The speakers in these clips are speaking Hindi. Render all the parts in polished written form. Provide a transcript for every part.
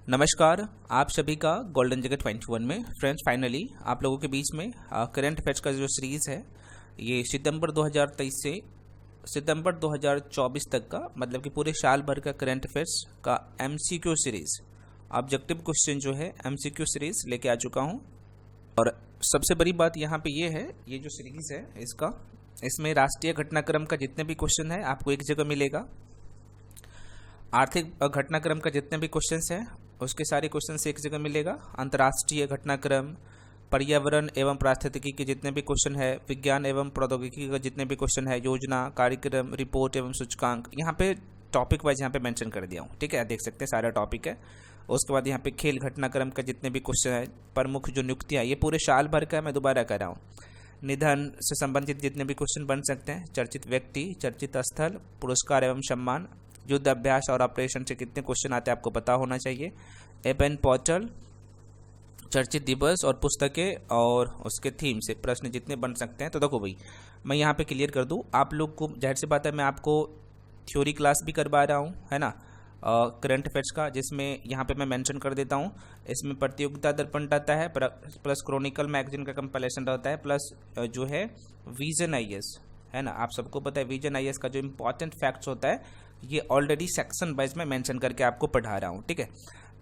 नमस्कार, आप सभी का गोल्डन जगत 21 में फ्रेंड्स फाइनली आप लोगों के बीच में करंट अफेयर्स का जो सीरीज़ है ये सितंबर 2023 से सितंबर 2024 तक का मतलब कि पूरे साल भर का करंट अफेयर्स का एमसीक्यू सीरीज़ ऑब्जेक्टिव क्वेश्चन जो है एमसीक्यू सीरीज़ लेके आ चुका हूँ। और सबसे बड़ी बात यहाँ पे ये है, ये जो सीरीज़ है इसमें राष्ट्रीय घटनाक्रम का जितने भी क्वेश्चन है आपको एक जगह मिलेगा। आर्थिक घटनाक्रम का जितने भी क्वेश्चंस हैं उसके सारे क्वेश्चंस एक जगह मिलेगा। अंतर्राष्ट्रीय घटनाक्रम, पर्यावरण एवं पारिस्थितिकी के जितने भी क्वेश्चन है, विज्ञान एवं प्रौद्योगिकी का जितने भी क्वेश्चन है, योजना, कार्यक्रम, रिपोर्ट एवं सूचकांक, यहाँ पे टॉपिक वाइज यहाँ पे मेंशन कर दिया हूँ। ठीक है, देख सकते हैं सारा टॉपिक है। उसके बाद यहाँ पे खेल घटनाक्रम का जितने भी क्वेश्चन है, प्रमुख जो नियुक्तियाँ, ये पूरे साल भर का मैं दोबारा कर रहा हूँ। निधन से संबंधित जितने भी क्वेश्चन बन सकते हैं, चर्चित व्यक्ति, चर्चित स्थल, पुरस्कार एवं सम्मान, युद्ध अभ्यास और ऑपरेशन से कितने क्वेश्चन आते हैं आपको पता होना चाहिए। एपन पोर्टल, चर्चित दिवस और पुस्तकें और उसके थीम से प्रश्न जितने बन सकते हैं। तो देखो भाई, मैं यहाँ पे क्लियर कर दूँ आप लोग को, जाहिर सी बात है मैं आपको थ्योरी क्लास भी करवा रहा हूँ, है ना, करंट अफेयर्स का, जिसमें यहाँ पे मैं मेंशन कर देता हूँ। इसमें प्रतियोगिता दर्पण रहता है, प्लस क्रॉनिकल मैगजीन का कंपाइलेशन रहता है, प्लस जो है विजन आईएएस, है ना। आप सबको पता है विजन आईएएस का जो इंपॉर्टेंट फैक्ट्स होता है ये ऑलरेडी सेक्शन वाइज में मेंशन करके आपको पढ़ा रहा हूँ। ठीक है,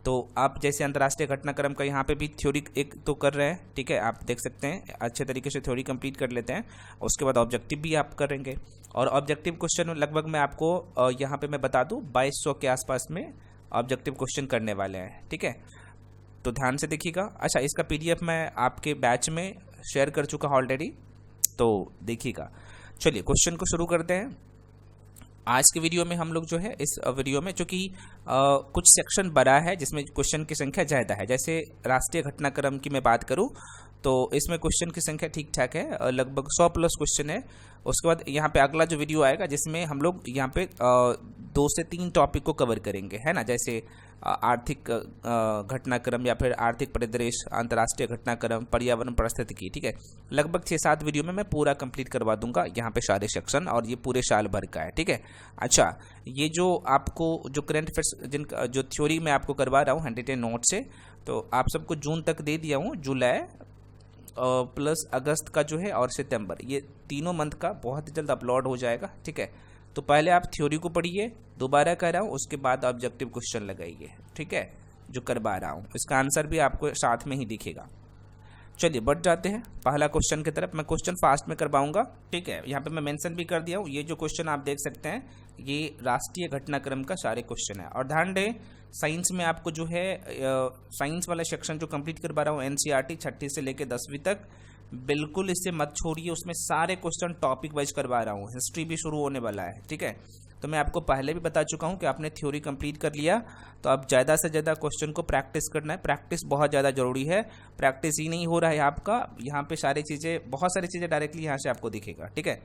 तो आप जैसे अंतर्राष्ट्रीय घटनाक्रम का यहाँ पे भी थ्योरी एक तो कर रहे हैं, ठीक है, आप देख सकते हैं अच्छे तरीके से थ्योरी कंप्लीट कर लेते हैं। उसके बाद ऑब्जेक्टिव भी आप करेंगे, और ऑब्जेक्टिव क्वेश्चन लगभग मैं आपको यहाँ पे मैं बता दूँ 2200 के आसपास में ऑब्जेक्टिव क्वेश्चन करने वाले हैं। ठीक है, तो ध्यान से देखिएगा। अच्छा, इसका PDF मैं आपके बैच में शेयर कर चुका हूँ ऑलरेडी, तो देखिएगा। चलिए क्वेश्चन को शुरू करते हैं। आज के वीडियो में हम लोग जो है इस वीडियो में, चूँकि कुछ सेक्शन बड़ा है जिसमें क्वेश्चन की संख्या ज़्यादा है, जैसे राष्ट्रीय घटनाक्रम की मैं बात करूं तो इसमें क्वेश्चन की संख्या ठीक ठाक है, लगभग 100 प्लस क्वेश्चन है। उसके बाद यहाँ पे अगला जो वीडियो आएगा जिसमें हम लोग यहाँ पे 2 से 3 टॉपिक को कवर करेंगे, है ना, जैसे आर्थिक घटनाक्रम या फिर आर्थिक परिदृश्य, अंतर्राष्ट्रीय घटनाक्रम, पर्यावरण पारिस्थितिकी। ठीक है, लगभग 6-7 वीडियो में मैं पूरा कंप्लीट करवा दूंगा यहाँ पे सारे सेक्शन, और ये पूरे साल भर का है। ठीक है, अच्छा, ये जो आपको जो करंट अफेयर्स जिनका जो थ्योरी मैं आपको करवा रहा हूँ हैंडरिटन नोट से, तो आप सबको जून तक दे दिया हूँ, जुलाई प्लस अगस्त का जो है और सितंबर, ये तीनों मंथ का बहुत जल्द अपलोड हो जाएगा। ठीक है, तो पहले आप थ्योरी को पढ़िए, दोबारा कर रहा हूँ, उसके बाद ऑब्जेक्टिव क्वेश्चन लगाइए। ठीक है, जो करवा रहा हूँ इसका आंसर भी आपको साथ में ही दिखेगा। चलिए बढ़ जाते हैं पहला क्वेश्चन की तरफ। मैं क्वेश्चन फास्ट में करवाऊंगा। ठीक है, यहाँ पे मैं मेंशन भी कर दिया हूँ। ये जो क्वेश्चन आप देख सकते हैं ये राष्ट्रीय घटनाक्रम का सारे क्वेश्चन है। और ध्यान दें, साइंस में आपको जो है साइंस वाला सेक्शन जो कंप्लीट करवा रहा हूँ एनसीईआरटी 6ठी से लेकर 10वीं तक, बिल्कुल इससे मत छोड़िए, उसमें सारे क्वेश्चन टॉपिक वाइज करवा रहा हूँ। हिस्ट्री भी शुरू होने वाला है। ठीक है, तो मैं आपको पहले भी बता चुका हूँ कि आपने थ्योरी कंप्लीट कर लिया तो अब ज़्यादा से ज़्यादा क्वेश्चन को प्रैक्टिस करना है। प्रैक्टिस बहुत ज़्यादा जरूरी है। प्रैक्टिस ही नहीं हो रहा है आपका, यहाँ पे सारी चीज़ें, बहुत सारी चीज़ें डायरेक्टली यहाँ से आपको दिखेगा। ठीक है,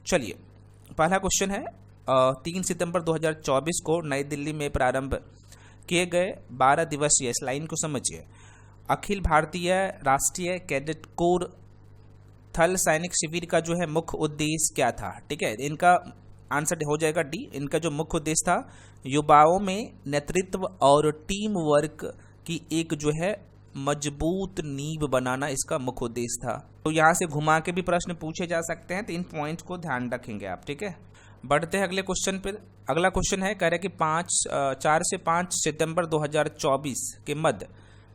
चलिए पहला क्वेश्चन है 3 सितंबर 2024 को नई दिल्ली में प्रारंभ किए गए 12 दिवसीय, इस लाइन को समझिए, अखिल भारतीय राष्ट्रीय कैडेट कोर थल सैनिक शिविर का जो है मुख्य उद्देश्य क्या था। ठीक है, इनका आंसर हो जाएगा डी। इनका जो मुख्य उद्देश्य था युवाओं में नेतृत्व और टीम वर्क की एक जो है मजबूत नींव बनाना, इसका मुख्य उद्देश्य था। तो यहाँ से घुमा के भी प्रश्न पूछे जा सकते हैं, तो इन पॉइंट को ध्यान रखेंगे आप। ठीक है, बढ़ते हैं अगले क्वेश्चन पर। अगला क्वेश्चन है, कह रहे कि 4 से 5 सितंबर 2024 के मध्य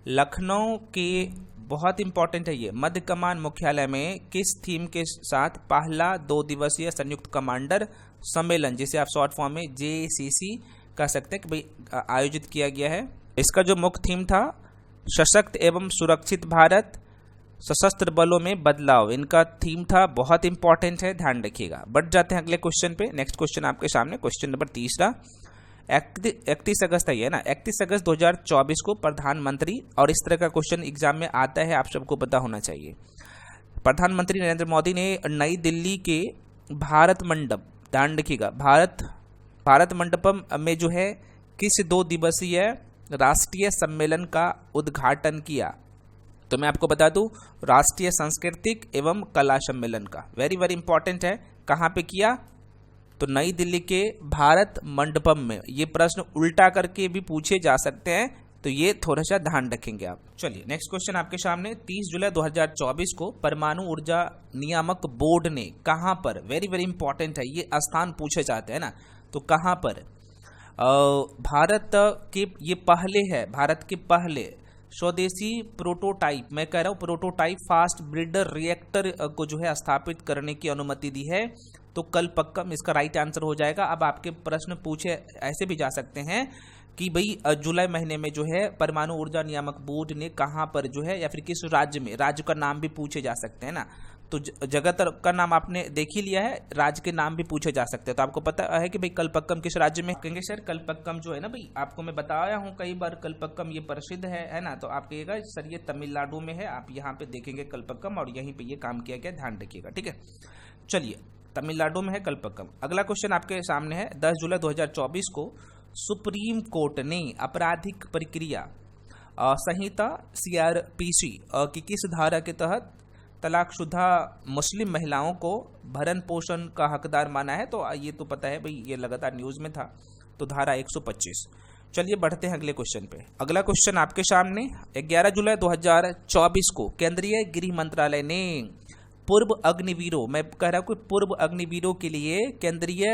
लखनऊ के, बहुत इंपॉर्टेंट है ये, मध्य कमान मुख्यालय में किस थीम के साथ पहला 2 दिवसीय संयुक्त कमांडर सम्मेलन, जिसे आप शॉर्ट फॉर्म में JCC कह सकते हैं, कि भाई आयोजित किया गया है। इसका जो मुख्य थीम था सशक्त एवं सुरक्षित भारत, सशस्त्र बलों में बदलाव, इनका थीम था। बहुत इंपॉर्टेंट है, ध्यान रखिएगा। बढ़ जाते हैं अगले क्वेश्चन पे। नेक्स्ट क्वेश्चन आपके सामने, क्वेश्चन नंबर 3। 31 अगस्त है ना, 31 अगस्त 2024 को प्रधानमंत्री, और इस तरह का क्वेश्चन एग्जाम में आता है, आप सबको पता होना चाहिए। प्रधानमंत्री नरेंद्र मोदी ने नई दिल्ली के भारत मंडप, ध्यान रखिएगा, भारत मंडपम में जो है किस 2 दिवसीय राष्ट्रीय सम्मेलन का उद्घाटन किया। तो मैं आपको बता दूं, राष्ट्रीय सांस्कृतिक एवं कला सम्मेलन का, वेरी वेरी इंपॉर्टेंट है। कहाँ पे किया, तो नई दिल्ली के भारत मंडपम में। ये प्रश्न उल्टा करके भी पूछे जा सकते हैं, तो ये थोड़ा सा ध्यान रखेंगे आप। चलिए नेक्स्ट क्वेश्चन आपके सामने, 30 जुलाई 2024 को परमाणु ऊर्जा नियामक बोर्ड ने कहाँ पर, वेरी वेरी इंपॉर्टेंट है ये, स्थान पूछे जाते हैं ना, तो कहाँ पर, भारत के ये पहले है, भारत के पहले स्वदेशी प्रोटोटाइप, मैं कह रहा हूँ प्रोटोटाइप फास्ट ब्रीडर रिएक्टर को जो है स्थापित करने की अनुमति दी है। तो कलपक्कम इसका राइट आंसर हो जाएगा। अब आपके प्रश्न पूछे ऐसे भी जा सकते हैं कि भाई जुलाई महीने में जो है परमाणु ऊर्जा नियामक बोर्ड ने कहाँ पर जो है, या फिर किस राज्य में, राज्य का नाम भी पूछे जा सकते हैं ना। तो जगह का नाम आपने देख ही लिया है, राज्य के नाम भी पूछे जा सकते हैं। तो आपको पता है कि भाई कलपक्कम किस राज्य में, कहेंगे सर कलपक्कम जो है ना भाई, आपको मैं बताया हूँ कई बार, कलपक्कम ये प्रसिद्ध है ना। तो आप कहिएगा सर ये तमिलनाडु में है, आप यहाँ पे देखेंगे कलपक्कम और यहीं पे ये काम किया गया, ध्यान रखिएगा, ठीक है। चलिए तमिलनाडु में है कलपक्कम। अगला क्वेश्चन आपके सामने है, 10 जुलाई 2024 को सुप्रीम कोर्ट ने आपराधिक प्रक्रिया संहिता CRPC की किस धारा के तहत तलाकशुदा मुस्लिम महिलाओं को भरण पोषण का हकदार माना है। तो ये तो पता है भाई, ये लगातार न्यूज में था, तो धारा 125। चलिए बढ़ते हैं अगले क्वेश्चन पे। अगला क्वेश्चन आपके सामने, 11 जुलाई 2024 को केंद्रीय गृह मंत्रालय ने पूर्व अग्निवीरों, मैं कह रहा हूँ कि पूर्व अग्निवीरों के लिए केंद्रीय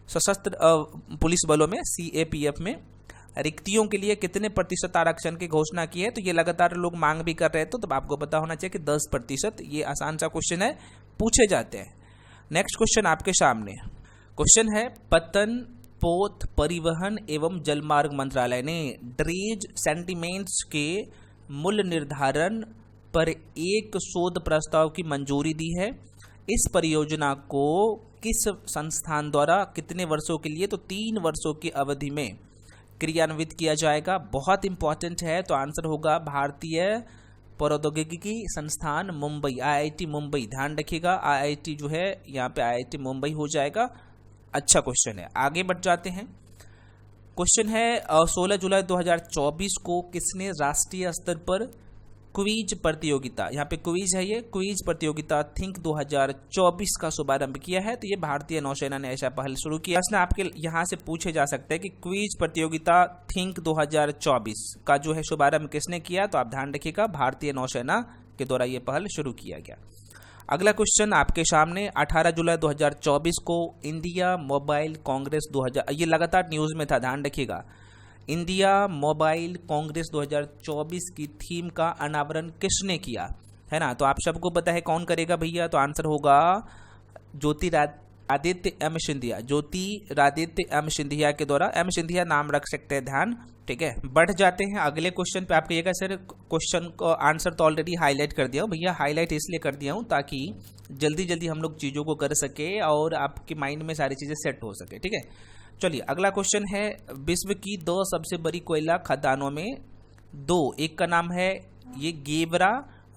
सशस्त्र पुलिस बलों में CAPF में रिक्तियों के लिए कितने प्रतिशत आरक्षण की घोषणा की है। तो ये लगातार लोग मांग भी कर रहे थे, तो आपको पता होना चाहिए कि 10%। ये आसान सा क्वेश्चन है, पूछे जाते हैं। नेक्स्ट क्वेश्चन आपके सामने, क्वेश्चन है, पतन पोत परिवहन एवं जलमार्ग मंत्रालय ने ड्रेज सेंटिमेंट्स के मूल्य निर्धारण पर एक शोध प्रस्ताव की मंजूरी दी है। इस परियोजना को किस संस्थान द्वारा कितने वर्षों के लिए, तो 3 वर्षों की अवधि में क्रियान्वित किया जाएगा। बहुत इंपॉर्टेंट है, तो आंसर होगा भारतीय प्रौद्योगिकी संस्थान मुंबई, IIT मुंबई, ध्यान रखिएगा। IIT जो है यहाँ पे IIT मुंबई हो जाएगा। अच्छा क्वेश्चन है, आगे बढ़ जाते हैं। क्वेश्चन है, 16 जुलाई 2024 को किसने राष्ट्रीय स्तर पर क्विज प्रतियोगिता, यहाँ पे क्विज है, ये क्विज प्रतियोगिता थिंक 2024 का शुभारंभ किया है। तो ये भारतीय नौसेना ने ऐसा पहल शुरू किया। प्रश्न आपके यहाँ से पूछे जा सकते हैं कि क्विज प्रतियोगिता थिंक 2024 का जो है शुभारंभ किसने किया। तो आप ध्यान रखिएगा, भारतीय नौसेना के द्वारा ये पहल शुरू किया गया। अगला क्वेश्चन आपके सामने, 18 जुलाई 2024 को इंडिया मोबाइल कांग्रेस 2000, ये लगातार न्यूज में था, ध्यान रखिएगा। इंडिया मोबाइल कांग्रेस 2024 की थीम का अनावरण किसने किया, है ना। तो आप सबको पता है कौन करेगा भैया, तो आंसर होगा ज्योतिरादित्य एम सिंधिया, ज्योतिरादित्य एम सिंधिया के द्वारा। एम सिंधिया नाम रख सकते हैं, ध्यान, ठीक है। बढ़ जाते हैं अगले क्वेश्चन पे। आप कहिएगा सर क्वेश्चन को आंसर तो ऑलरेडी हाईलाइट कर दिया हूँ भैया, हाईलाइट इसलिए कर दिया हूँ ताकि जल्दी जल्दी हम लोग चीज़ों को कर सके और आपके माइंड में सारी चीज़ें सेट हो सके, ठीक है। चलिए अगला क्वेश्चन है, विश्व की 2 सबसे बड़ी कोयला खदानों में 2, एक का नाम है ये गेवरा,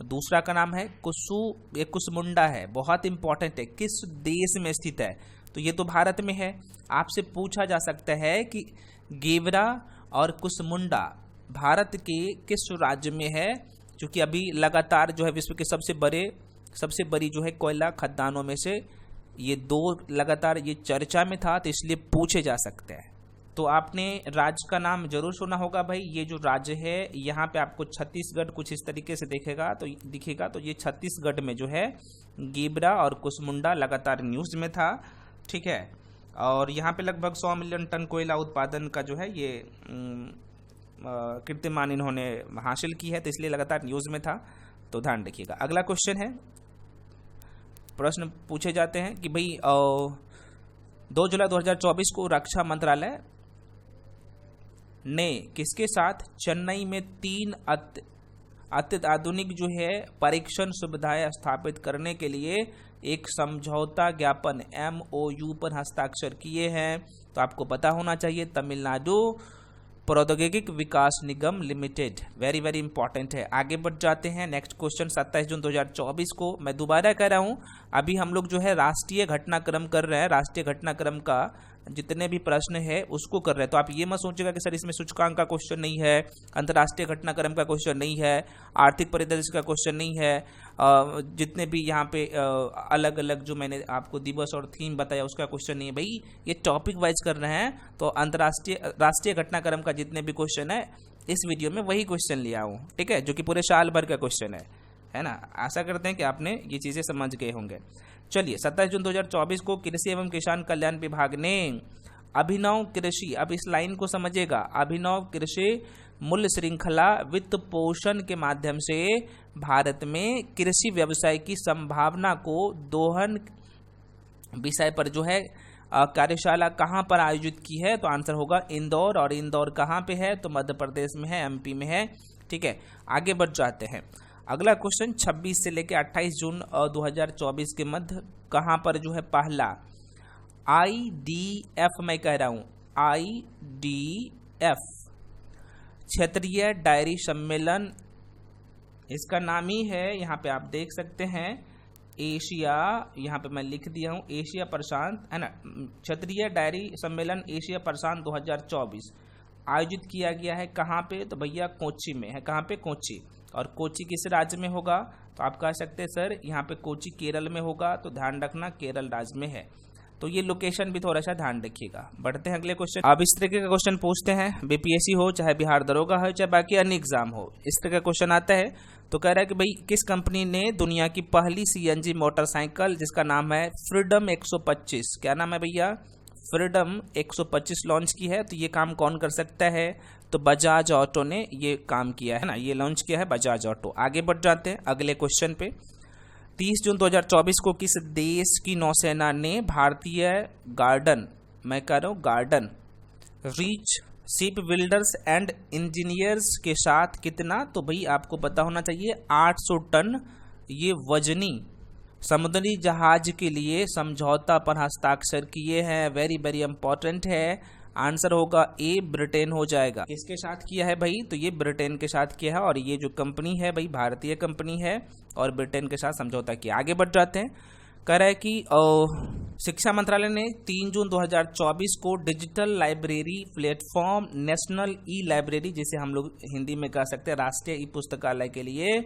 दूसरा का नाम है कुसमुंडा है। बहुत इंपॉर्टेंट है, किस देश में स्थित है, तो ये तो भारत में है। आपसे पूछा जा सकता है कि गेवरा और कुसमुंडा भारत के किस राज्य में है, क्योंकि अभी लगातार जो है विश्व के सबसे बड़ी जो है कोयला खदानों में से ये 2 लगातार ये चर्चा में था, तो इसलिए पूछे जा सकते हैं। तो आपने राज्य का नाम जरूर सुना होगा भाई, ये जो राज्य है यहाँ पे आपको छत्तीसगढ़ कुछ इस तरीके से दिखेगा। तो ये छत्तीसगढ़ में जो है गेवरा और कुसमुंडा लगातार न्यूज में था, ठीक है। और यहाँ पे लगभग 100 मिलियन टन कोयला उत्पादन का जो है ये कीर्तिमान इन्होंने हासिल की है, तो इसलिए लगातार न्यूज में था, तो ध्यान रखिएगा। अगला क्वेश्चन है, प्रश्न पूछे जाते हैं कि भाई 2 जुलाई 2024 को रक्षा मंत्रालय ने किसके साथ चेन्नई में 3 अत्याधुनिक जो है परीक्षण सुविधाएं स्थापित करने के लिए एक समझौता ज्ञापन MOU पर हस्ताक्षर किए हैं। तो आपको पता होना चाहिए तमिलनाडु प्रौद्योगिकी विकास निगम लिमिटेड, वेरी वेरी इंपॉर्टेंट है। आगे बढ़ जाते हैं। नेक्स्ट क्वेश्चन 27 जून 2024 को, मैं दोबारा कह रहा हूं, अभी हम लोग जो है राष्ट्रीय घटनाक्रम कर रहे हैं, राष्ट्रीय घटनाक्रम का जितने भी प्रश्न है उसको कर रहे हैं। तो आप ये मत सोचिएगा कि सर इसमें सूचकांक का क्वेश्चन नहीं है, अंतर्राष्ट्रीय घटनाक्रम का क्वेश्चन नहीं है, आर्थिक परिदृश्य का क्वेश्चन नहीं है, जितने भी यहाँ पे अलग अलग जो मैंने आपको दिवस और थीम बताया उसका क्वेश्चन नहीं है भाई, ये टॉपिक वाइज कर रहे हैं। तो राष्ट्रीय घटनाक्रम का जितने भी क्वेश्चन है इस वीडियो में वही क्वेश्चन लिया हूँ, ठीक है, जो कि पूरे साल भर का क्वेश्चन है ना। आशा करते हैं कि आपने ये चीज़ें समझ गए होंगे। चलिए 27 जून 2024 को कृषि एवं किसान कल्याण विभाग ने अभिनव कृषि, अब इस लाइन को समझिएगा, अभिनव कृषि मूल्य श्रृंखला वित्त पोषण के माध्यम से भारत में कृषि व्यवसाय की संभावना को दोहन विषय पर जो है कार्यशाला कहाँ पर आयोजित की है, तो आंसर होगा इंदौर। और इंदौर कहाँ पे है, तो मध्य प्रदेश में है, एमपी में है, ठीक है। आगे बढ़ जाते हैं। अगला क्वेश्चन 26 से लेकर 28 जून 2024 के मध्य कहाँ पर जो है पहला IDF, मैं कह रहा हूँ IDF क्षेत्रीय डायरी सम्मेलन, इसका नाम ही है, यहाँ पे आप देख सकते हैं एशिया, यहाँ पे मैं लिख दिया हूँ एशिया प्रशांत, है ना, क्षेत्रीय डायरी सम्मेलन एशिया प्रशांत 2024 आयोजित किया गया है कहाँ पे, तो भैया कोच्चि में है। कहाँ पे, कोच्चि। और कोच्चि किस राज्य में होगा, तो आप कह सकते हैं सर यहाँ पे कोच्चि केरल में होगा, तो ध्यान रखना केरल राज्य में है, तो ये लोकेशन भी थोड़ा सा ध्यान रखिएगा। बढ़ते हैं अगले क्वेश्चन। अब इस तरीके का क्वेश्चन पूछते हैं, बीपीएससी हो चाहे बिहार दरोगा हो चाहे बाकी अन्य एग्जाम हो, इस तरह का क्वेश्चन आता है। तो कह रहा है कि भाई किस कंपनी ने दुनिया की पहली CNG मोटरसाइकिल जिसका नाम है फ्रीडम 125, क्या नाम है भैया, फ्रीडम 125 लॉन्च की है। तो ये काम कौन कर सकता है, तो बजाज ऑटो ने ये काम किया है ना, ये लॉन्च किया है बजाज ऑटो। आगे बढ़ जाते हैं अगले क्वेश्चन पे। 30 जून 2024 को किस देश की नौसेना ने भारतीय गार्डन, मैं कह रहा हूँ garden reach ship builders and engineers के साथ कितना, तो भाई आपको पता होना चाहिए 800 टन ये वजनी समुद्री जहाज के लिए समझौता पर हस्ताक्षर किए हैं। वेरी वेरी इंपॉर्टेंट है, आंसर होगा ए, ब्रिटेन हो जाएगा। किसके साथ किया है भाई, तो ये ब्रिटेन के साथ किया है, और ये जो कंपनी है भाई भारतीय कंपनी है और ब्रिटेन के साथ समझौता किया। आगे बढ़ जाते हैं। कह रहा है कि शिक्षा मंत्रालय ने 3 जून 2024 को digital library platform national e library, जिसे हम लोग हिंदी में कह सकते हैं राष्ट्रीय ई पुस्तकालय के लिए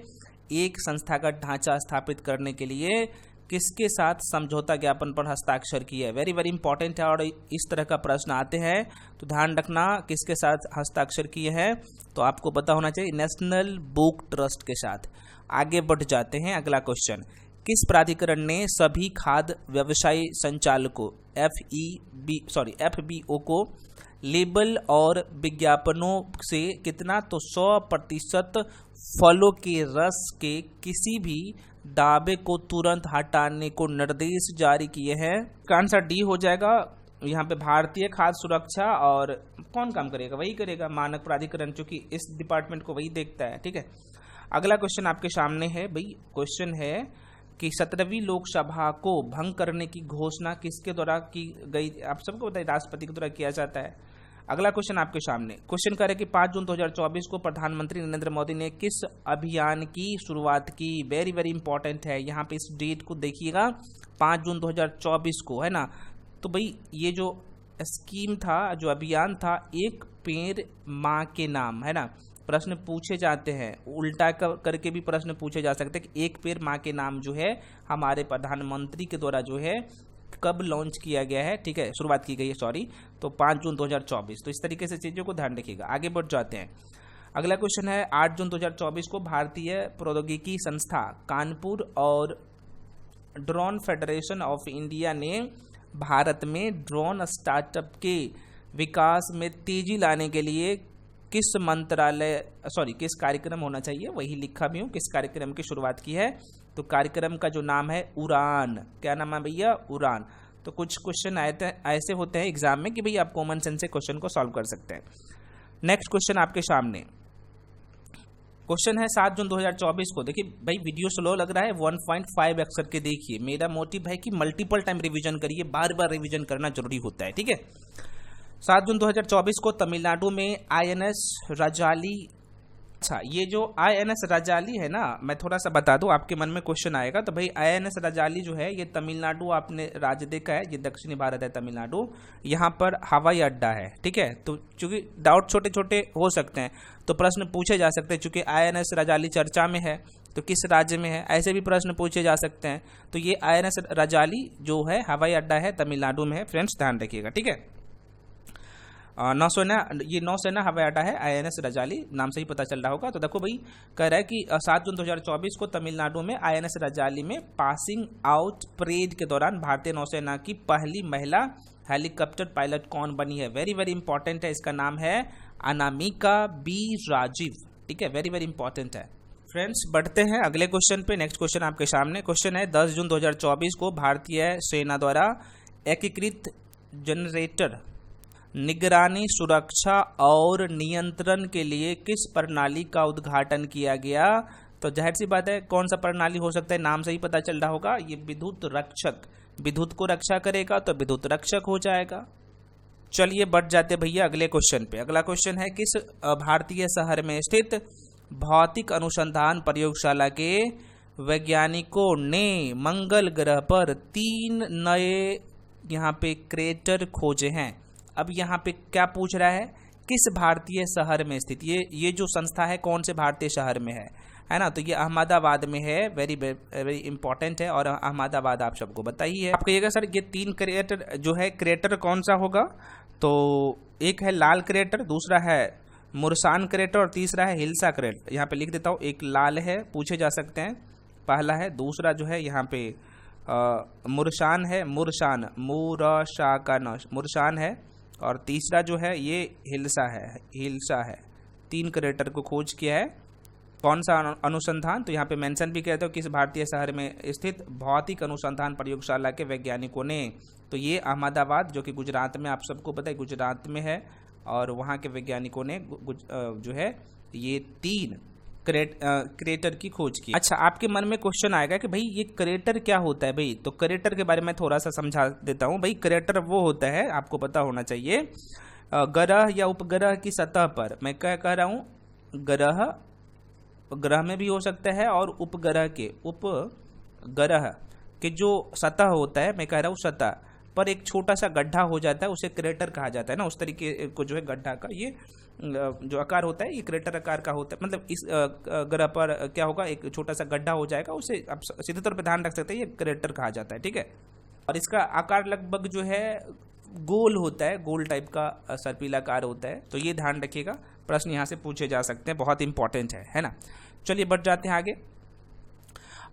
एक संस्थागत ढांचा स्थापित करने के लिए किसके साथ समझौता ज्ञापन पर हस्ताक्षर किया है। वेरी वेरी इंपॉर्टेंट है, और इस तरह का प्रश्न आते हैं तो ध्यान रखना किसके साथ हस्ताक्षर किए हैं, तो आपको पता होना चाहिए नेशनल बुक ट्रस्ट के साथ। आगे बढ़ जाते हैं अगला क्वेश्चन। किस प्राधिकरण ने सभी खाद्य व्यवसाय संचालकों FBO को लेबल और विज्ञापनों से कितना, तो 100% फलों के रस के किसी भी दावे को तुरंत हटाने को निर्देश जारी किए हैं। आंसर डी हो जाएगा। यहाँ पे भारतीय खाद्य सुरक्षा, और कौन काम करेगा, वही करेगा, मानक प्राधिकरण, चूंकि इस डिपार्टमेंट को वही देखता है, ठीक है। अगला क्वेश्चन आपके सामने है भाई, क्वेश्चन है कि 17वीं लोकसभा को भंग करने की घोषणा किसके द्वारा की गई, आप सबको बताइए, राष्ट्रपति के द्वारा किया जाता है। अगला क्वेश्चन आपके सामने, क्वेश्चन करे कि 5 जून 2024 को प्रधानमंत्री नरेंद्र मोदी ने किस अभियान की शुरुआत की। वेरी वेरी इंपॉर्टेंट है, यहाँ पे इस डेट को देखिएगा, 5 जून 2024 को, है ना। तो भाई ये जो स्कीम था, जो अभियान था, एक पेड़ माँ के नाम, है ना, प्रश्न पूछे जाते हैं, उल्टा करके भी प्रश्न पूछे जा सकते हैं कि एक पेड़ माँ के नाम जो है हमारे प्रधानमंत्री के द्वारा जो है कब लॉन्च किया गया है, ठीक है, शुरुआत की गई है, सॉरी, तो 5 जून 2024। तो इस तरीके से चीज़ों को ध्यान रखिएगा। आगे बढ़ जाते हैं। अगला क्वेश्चन है 8 जून 2024 को भारतीय प्रौद्योगिकी संस्था कानपुर और ड्रोन फेडरेशन ऑफ इंडिया ने भारत में ड्रोन स्टार्टअप के विकास में तेजी लाने के लिए किस किस कार्यक्रम होना चाहिए, वही लिखा भी हूँ, किस कार्यक्रम की शुरुआत की है। तो कार्यक्रम का जो नाम है उड़ान, क्या नाम है भैया, उड़ान। तो कुछ क्वेश्चन ऐसे होते हैं एग्जाम में कि भाई आप कॉमन सेंस से क्वेश्चन को सॉल्व कर सकते हैं। नेक्स्ट क्वेश्चन आपके सामने, क्वेश्चन है 7 जून 2024 को। देखिए भाई वीडियो स्लो लग रहा है, 1.5x करके देखिए। मेरा मोटिव है कि मल्टीपल टाइम रिवीजन करिए, बार बार रिवीजन करना जरूरी होता है, ठीक है। 7 जून 2024 को तमिलनाडु में INS रजाली, अच्छा ये जो INS रजाली है ना, मैं थोड़ा सा बता दूं, आपके मन में क्वेश्चन आएगा। तो भाई INS रजाली जो है ये तमिलनाडु, आपने राज्य देखा है, ये दक्षिणी भारत है तमिलनाडु, यहाँ पर हवाई अड्डा है, ठीक है। तो चूंकि डाउट छोटे छोटे हो सकते हैं तो प्रश्न पूछे जा सकते हैं, चूंकि INS रजाली चर्चा में है तो किस राज्य में है, ऐसे भी प्रश्न पूछे जा सकते हैं। तो ये INS रजाली जो है हवाई अड्डा है, तमिलनाडु में है, फ्रेंड्स ध्यान रखिएगा, ठीक है। नौसेना, ये नौसेना हवाई अड्डा है, INS रजाली, नाम से ही पता चल रहा होगा। तो देखो भाई कह रहा है कि 7 जून 2024 को तमिलनाडु में INS रजाली में पासिंग आउट परेड के दौरान भारतीय नौसेना की पहली महिला हेलीकॉप्टर पायलट कौन बनी है? वेरी वेरी इंपॉर्टेंट है, इसका नाम है अनामिका बी राजीव। ठीक है, वेरी वेरी इंपॉर्टेंट है। फ्रेंड्स बढ़ते हैं अगले क्वेश्चन पे। नेक्स्ट क्वेश्चन आपके सामने क्वेश्चन है 10 जून 2024 को भारतीय सेना द्वारा एकीकृत जनरेटर निगरानी, सुरक्षा और नियंत्रण के लिए किस प्रणाली का उद्घाटन किया गया? तो जाहिर सी बात है कौन सा प्रणाली हो सकता है, नाम से ही पता चल रहा होगा, ये विद्युत रक्षक, विद्युत को रक्षा करेगा तो विद्युत रक्षक हो जाएगा। चलिए बढ़ जाते भैया अगले क्वेश्चन पे। अगला क्वेश्चन है किस भारतीय शहर में स्थित भौतिक अनुसंधान प्रयोगशाला के वैज्ञानिकों ने मंगल ग्रह पर 3 नए यहाँ पे क्रेटर खोजे हैं? अब यहाँ पे क्या पूछ रहा है, किस भारतीय शहर में स्थित, ये जो संस्था है कौन से भारतीय शहर में है ना? तो ये अहमदाबाद में है। वेरी वेरी इंपॉर्टेंट है और अहमदाबाद आप सबको बताइए। आप कहिएगा सर ये 3 क्रेटर जो है, क्रेटर कौन सा होगा? तो एक है लाल क्रेटर, दूसरा है मुरसान क्रेटर और तीसरा है हिल्सा क्रेटर। यहाँ पे लिख देता हूँ, एक लाल है, पूछे जा सकते हैं, पहला है, दूसरा जो है यहाँ पे मुरसान है, मुरसान, मुरशा का न मुरसान है, और तीसरा जो है ये हिल्सा है, हिल्सा है। 3 क्रेटर को खोज किया है। कौन सा अनुसंधान? तो यहाँ पे मेंशन भी कहते हो किस भारतीय शहर में स्थित भौतिक अनुसंधान प्रयोगशाला के वैज्ञानिकों ने। तो ये अहमदाबाद जो कि गुजरात में, आप सबको पता है गुजरात में है, और वहाँ के वैज्ञानिकों ने जो है ये 3 क्रेटर की खोज की। अच्छा, आपके मन में क्वेश्चन आएगा कि भाई ये क्रेटर क्या होता है भाई? तो क्रेटर के बारे में थोड़ा सा समझा देता हूँ। भाई क्रेटर वो होता है, आपको पता होना चाहिए, ग्रह या उपग्रह की सतह पर, मैं क्या कह रहा हूँ, ग्रह में भी हो सकता है और उपग्रह के जो सतह होता है, मैं कह रहा हूँ सतह पर एक छोटा सा गड्ढा हो जाता है, उसे क्रेटर कहा जाता है ना। उस तरीके को जो है गड्ढा का ये जो आकार होता है ये क्रेटर आकार का होता है। मतलब इस ग्रह पर क्या होगा, एक छोटा सा गड्ढा हो जाएगा, उसे आप सीधे तौर पे ध्यान रख सकते हैं, ये क्रेटर कहा जाता है। ठीक है, और इसका आकार लगभग जो है गोल होता है, गोल टाइप का सर्पिलाकार होता है। तो ये ध्यान रखिएगा, प्रश्न यहाँ से पूछे जा सकते हैं, बहुत इंपॉर्टेंट है ना। चलिए बढ़ जाते हैं आगे।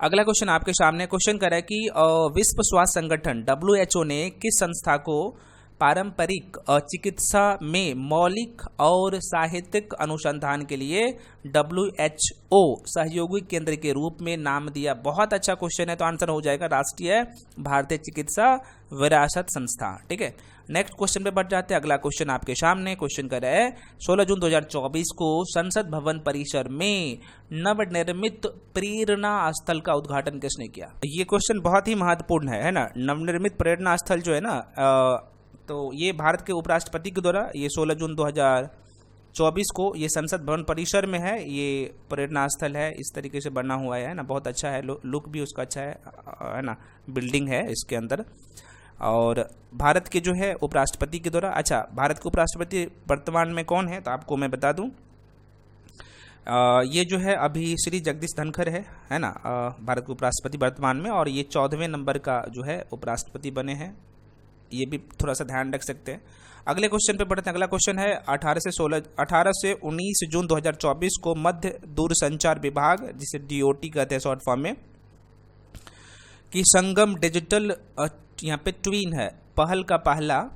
अगला क्वेश्चन आपके सामने क्वेश्चन कर रहा है कि विश्व स्वास्थ्य संगठन WHO ने किस संस्था को पारंपरिक चिकित्सा में मौलिक और साहित्यिक अनुसंधान के लिए WHO सहयोगी केंद्र के रूप में नाम दिया? बहुत अच्छा क्वेश्चन है, तो आंसर हो जाएगा राष्ट्रीय भारतीय चिकित्सा विरासत संस्था। ठीक है, नेक्स्ट क्वेश्चन पे बढ़ जाते हैं। अगला क्वेश्चन आपके सामने क्वेश्चन कर रहा है 16 जून 2024 को संसद भवन परिसर में नवनिर्मित प्रेरणा स्थल का उद्घाटन किसने किया? ये क्वेश्चन बहुत ही महत्वपूर्ण है ना। नवनिर्मित प्रेरणा स्थल जो है ना, तो ये भारत के उपराष्ट्रपति के द्वारा ये 16 जून 2024 को ये संसद भवन परिसर में है, ये प्रेरणा स्थल है, इस तरीके से बना हुआ है ना, बहुत अच्छा है, लुक भी उसका अच्छा है ना, बिल्डिंग है इसके अंदर। और भारत के जो है उपराष्ट्रपति के द्वारा, अच्छा भारत के उपराष्ट्रपति वर्तमान में कौन है तो आपको मैं बता दूं, ये जो है अभी श्री जगदीश धनखड़ है ना, भारत के उपराष्ट्रपति वर्तमान में, और ये 14वें नंबर का जो है उपराष्ट्रपति बने हैं, ये भी थोड़ा सा ध्यान रख सकते हैं। अगले क्वेश्चन पे बढ़ते हैं। अगला क्वेश्चन है 18 से 19 जून 2024 को मध्य दूरसंचार विभाग, जिसे DOT कहते हैं शॉर्ट फॉर्म में, की संगम डिजिटल यहाँ पे ट्वीन है पहल का पहला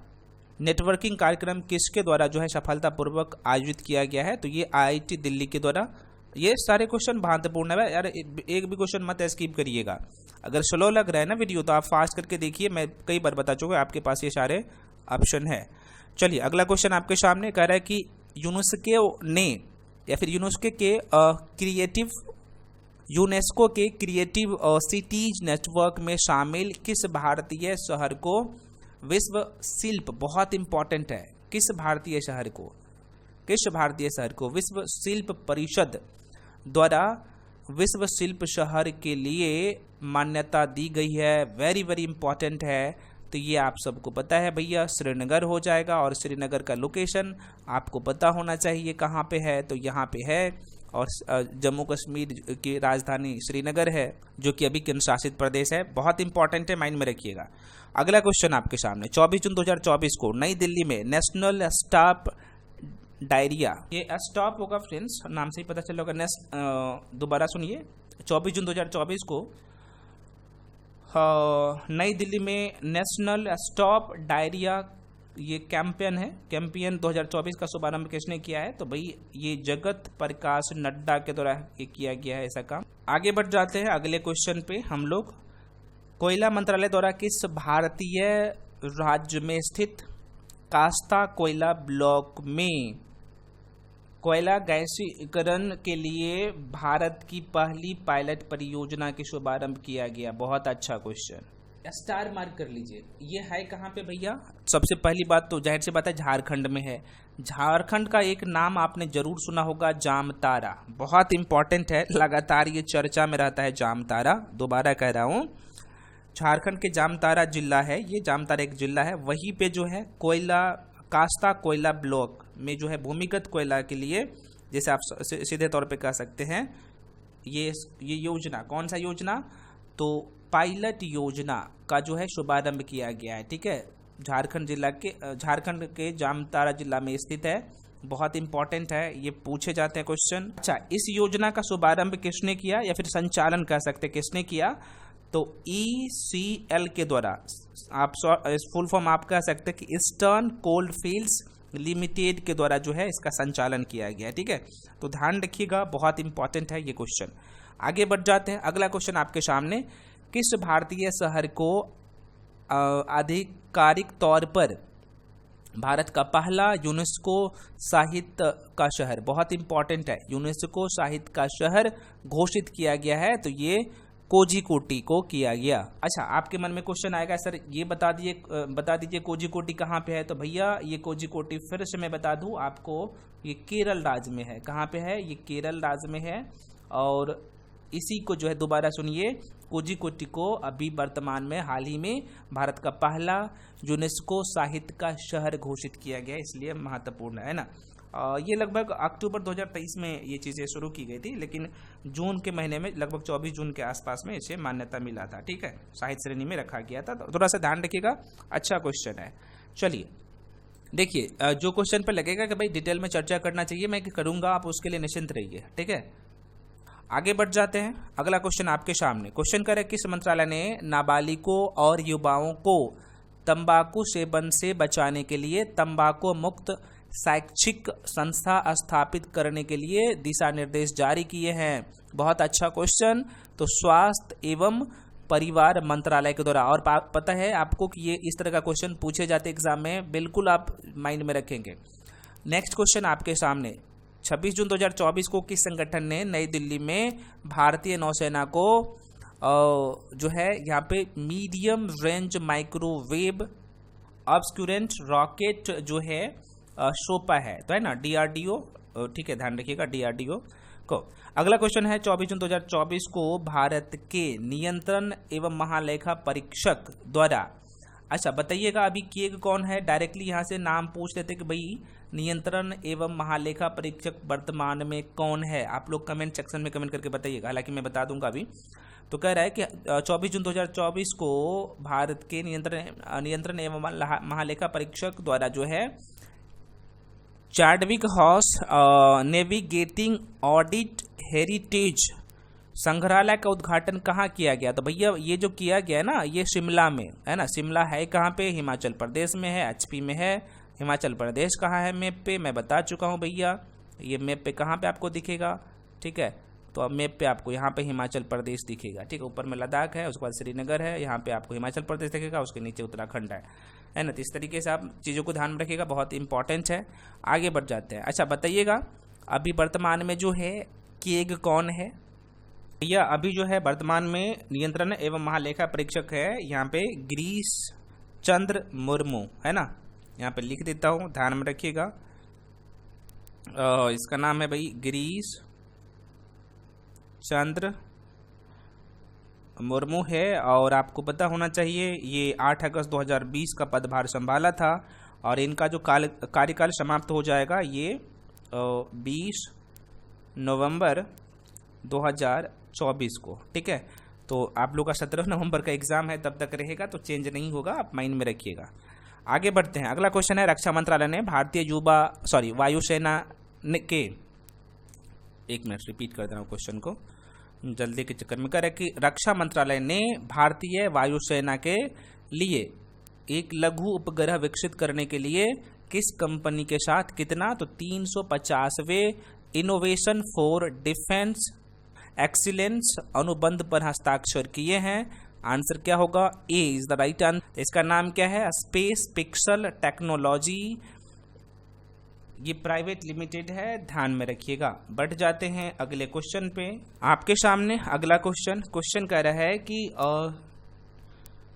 नेटवर्किंग कार्यक्रम किसके द्वारा जो है सफलतापूर्वक आयोजित किया गया है? तो ये IIT दिल्ली के द्वारा। ये सारे क्वेश्चन महत्वपूर्ण है यार, एक भी क्वेश्चन मत स्किप करिएगा। अगर स्लो लग रहा है ना वीडियो तो आप फास्ट करके देखिए, मैं कई बार बता चुका, आपके पास ये सारे ऑप्शन है। चलिए अगला क्वेश्चन आपके सामने कह रहा है कि यूनेस्को के क्रिएटिव सिटीज नेटवर्क में शामिल किस भारतीय शहर को विश्व शिल्प, बहुत इंपॉर्टेंट है, किस भारतीय शहर को विश्व शिल्प परिषद द्वारा विश्व शिल्प शहर के लिए मान्यता दी गई है? वेरी वेरी इंपॉर्टेंट है। तो ये आप सबको पता है भैया, श्रीनगर हो जाएगा, और श्रीनगर का लोकेशन आपको पता होना चाहिए कहाँ पे है, तो यहाँ पे है, और जम्मू कश्मीर की राजधानी श्रीनगर है, जो कि अभी केंद्र शासित प्रदेश है। बहुत इंपॉर्टेंट है, माइंड में रखिएगा। अगला क्वेश्चन आपके सामने, 24 जून 2024 को नई दिल्ली में नेशनल स्टॉप डायरिया, ये स्टॉप होगा फ्रेंड्स, नाम से ही पता चल होगा। दोबारा सुनिए, 24 जून 2024 को नई दिल्ली में नेशनल स्टॉप डायरिया ये कैंपेन है, कैंपेन 2024 का शुभारंभ किसने किया है? तो भाई ये जगत प्रकाश नड्डा के द्वारा ये किया गया है ऐसा काम। आगे बढ़ जाते हैं अगले क्वेश्चन पे हम लोग। कोयला मंत्रालय द्वारा किस भारतीय राज्य में स्थित कास्ता कोयला ब्लॉक में कोयला गैसीकरण के लिए भारत की पहली पायलट परियोजना की शुभारंभ किया गया? बहुत अच्छा क्वेश्चन, स्टार मार्क कर लीजिए। ये है कहाँ पे भैया? सबसे पहली बात तो जाहिर सी बात है झारखंड में है। झारखंड का एक नाम आपने जरूर सुना होगा, जामतारा। बहुत इंपॉर्टेंट है, लगातार ये चर्चा में रहता है जामतारा। दोबारा कह रहा हूँ, झारखंड के जामतारा जिला है, ये जामतारा एक जिला है, वहीं पे जो है कोयला कास्ता कोयला ब्लॉक में जो है भूमिगत कोयला के लिए, जैसे आप सीधे तौर पे कह सकते हैं, ये योजना, कौन सा योजना? तो पायलट योजना का जो है शुभारंभ किया गया है। ठीक है, झारखंड के जामतारा जिला में स्थित है। बहुत इंपॉर्टेंट है, ये पूछे जाते हैं क्वेश्चन। अच्छा, इस योजना का शुभारंभ किसने किया, या फिर संचालन कह सकते हैं किसने किया? तो ECL के द्वारा, आप फुल फॉर्म आप कह सकते हैं कि ईस्टर्न कोल्ड फील्ड्स लिमिटेड के द्वारा जो है इसका संचालन किया गया है। ठीक है, तो ध्यान रखिएगा, बहुत इंपॉर्टेंट है ये क्वेश्चन। आगे बढ़ जाते हैं, अगला क्वेश्चन आपके सामने, किस भारतीय शहर को आधिकारिक तौर पर भारत का पहला यूनेस्को साहित्य का शहर, बहुत इंपॉर्टेंट है, यूनेस्को साहित्य का शहर घोषित किया गया है? तो ये कोझिकोड को किया गया। अच्छा, आपके मन में क्वेश्चन आएगा, सर ये बता दीजिए कोझिकोड कहाँ पे है? तो भैया ये कोझिकोड फिर से मैं बता दूं आपको, ये केरल राज्य में है। कहाँ पे है? ये केरल राज्य में है। और इसी को जो है, दोबारा सुनिए, कोझिकोड को अभी वर्तमान में हाल ही में भारत का पहला यूनेस्को साहित्य का शहर घोषित किया गया, इसलिए महत्वपूर्ण है ना। ये लगभग अक्टूबर 2023 में ये चीज़ें शुरू की गई थी, लेकिन जून के महीने में लगभग 24 जून के आसपास में इसे मान्यता मिला था। ठीक है, साहित्य श्रेणी में रखा गया था, तो थोड़ा सा ध्यान रखिएगा, अच्छा क्वेश्चन है। चलिए देखिए, जो क्वेश्चन पर लगेगा कि भाई डिटेल में चर्चा करना चाहिए, मैं करूँगा, आप उसके लिए निश्चिंत रहिए। ठीक है, आगे बढ़ जाते हैं, अगला क्वेश्चन आपके सामने। क्वेश्चन करे, किस मंत्रालय ने नाबालिगों और युवाओं को तंबाकू सेवन से बचाने के लिए तंबाकू मुक्त शैक्षिक संस्था स्थापित करने के लिए दिशा निर्देश जारी किए हैं? बहुत अच्छा क्वेश्चन। तो स्वास्थ्य एवं परिवार मंत्रालय के द्वारा, और पता है आपको कि ये इस तरह का क्वेश्चन पूछे जाते एग्जाम में, बिल्कुल आप माइंड में रखेंगे। नेक्स्ट क्वेश्चन आपके सामने, 26 जून 2024 को किस संगठन ने नई दिल्ली में भारतीय नौसेना को जो है यहाँ पे मीडियम रेंज माइक्रोवेव ऑब्सक्यूरेंट रॉकेट जो है सौंपा है? तो है ना, DRDO। ठीक है, ध्यान रखिएगा, DRDO को। अगला क्वेश्चन है, 24 जून 2024 को भारत के नियंत्रण एवं महालेखा परीक्षक द्वारा, अच्छा बताइएगा अभी केग कौन है? डायरेक्टली यहाँ से नाम पूछ लेते कि भाई नियंत्रण एवं महालेखा परीक्षक वर्तमान में कौन है? आप लोग कमेंट सेक्शन में कमेंट करके बताइएगा, हालांकि मैं बता दूंगा अभी। तो कह रहा है कि 24 जून 2024 को भारत के नियंत्रण एवं महालेखा परीक्षक द्वारा जो है Chadwick house navigating audit heritage संग्रहालय का उद्घाटन कहाँ किया गया? तो भैया ये जो किया गया ना, ये शिमला में है ना। शिमला है कहाँ पे? हिमाचल प्रदेश में है, HP में है। हिमाचल प्रदेश कहाँ है मैप पे? मैं बता चुका हूँ भैया, ये मैप पे कहाँ पे आपको दिखेगा? ठीक है, तो अब मैप पे आपको यहाँ पे हिमाचल प्रदेश दिखेगा। ठीक है, ऊपर में लद्दाख है, उसके बाद श्रीनगर है, यहाँ पे आपको हिमाचल प्रदेश दिखेगा, उसके नीचे उत्तराखंड है ना। तो इस तरीके से आप चीज़ों को ध्यान में रखिएगा, बहुत इंपॉर्टेंट है। आगे बढ़ जाते हैं। अच्छा बताइएगा, अभी वर्तमान में जो है केग कौन है? भैया अभी जो है वर्तमान में नियंत्रण एवं महालेखा परीक्षक है यहाँ पे गिरीश चंद्र मुर्मू, है ना। यहाँ पे लिख देता हूँ, ध्यान में रखिएगा। इसका नाम है भाई गिरीश चंद्र मुर्मू है, और आपको पता होना चाहिए ये 8 अगस्त 2020 का पदभार संभाला था, और इनका जो कार्यकाल समाप्त हो जाएगा ये 20 नवंबर 2024 को। ठीक है, तो आप लोग का 17 नवंबर का एग्जाम है, तब तक रहेगा, तो चेंज नहीं होगा, आप माइंड में रखिएगा। आगे बढ़ते हैं। अगला क्वेश्चन है, रक्षा मंत्रालय ने भारतीय वायुसेना के, एक मिनट रिपीट कर दे रहा हूँ क्वेश्चन को जल्दी के चक्कर में, करे कि रक्षा मंत्रालय ने भारतीय वायुसेना के लिए एक लघु उपग्रह विकसित करने के लिए किस कंपनी के साथ कितना, तो 350वें इनोवेशन फॉर डिफेंस एक्सीलेंस अनुबंध पर हस्ताक्षर किए हैं। आंसर क्या होगा? ए इज द राइट आंसर। इसका नाम क्या है? स्पेस पिक्सल टेक्नोलॉजी, ये प्राइवेट लिमिटेड है, ध्यान में रखिएगा। बढ़ जाते हैं अगले क्वेश्चन पे। आपके सामने अगला क्वेश्चन कह रहा है कि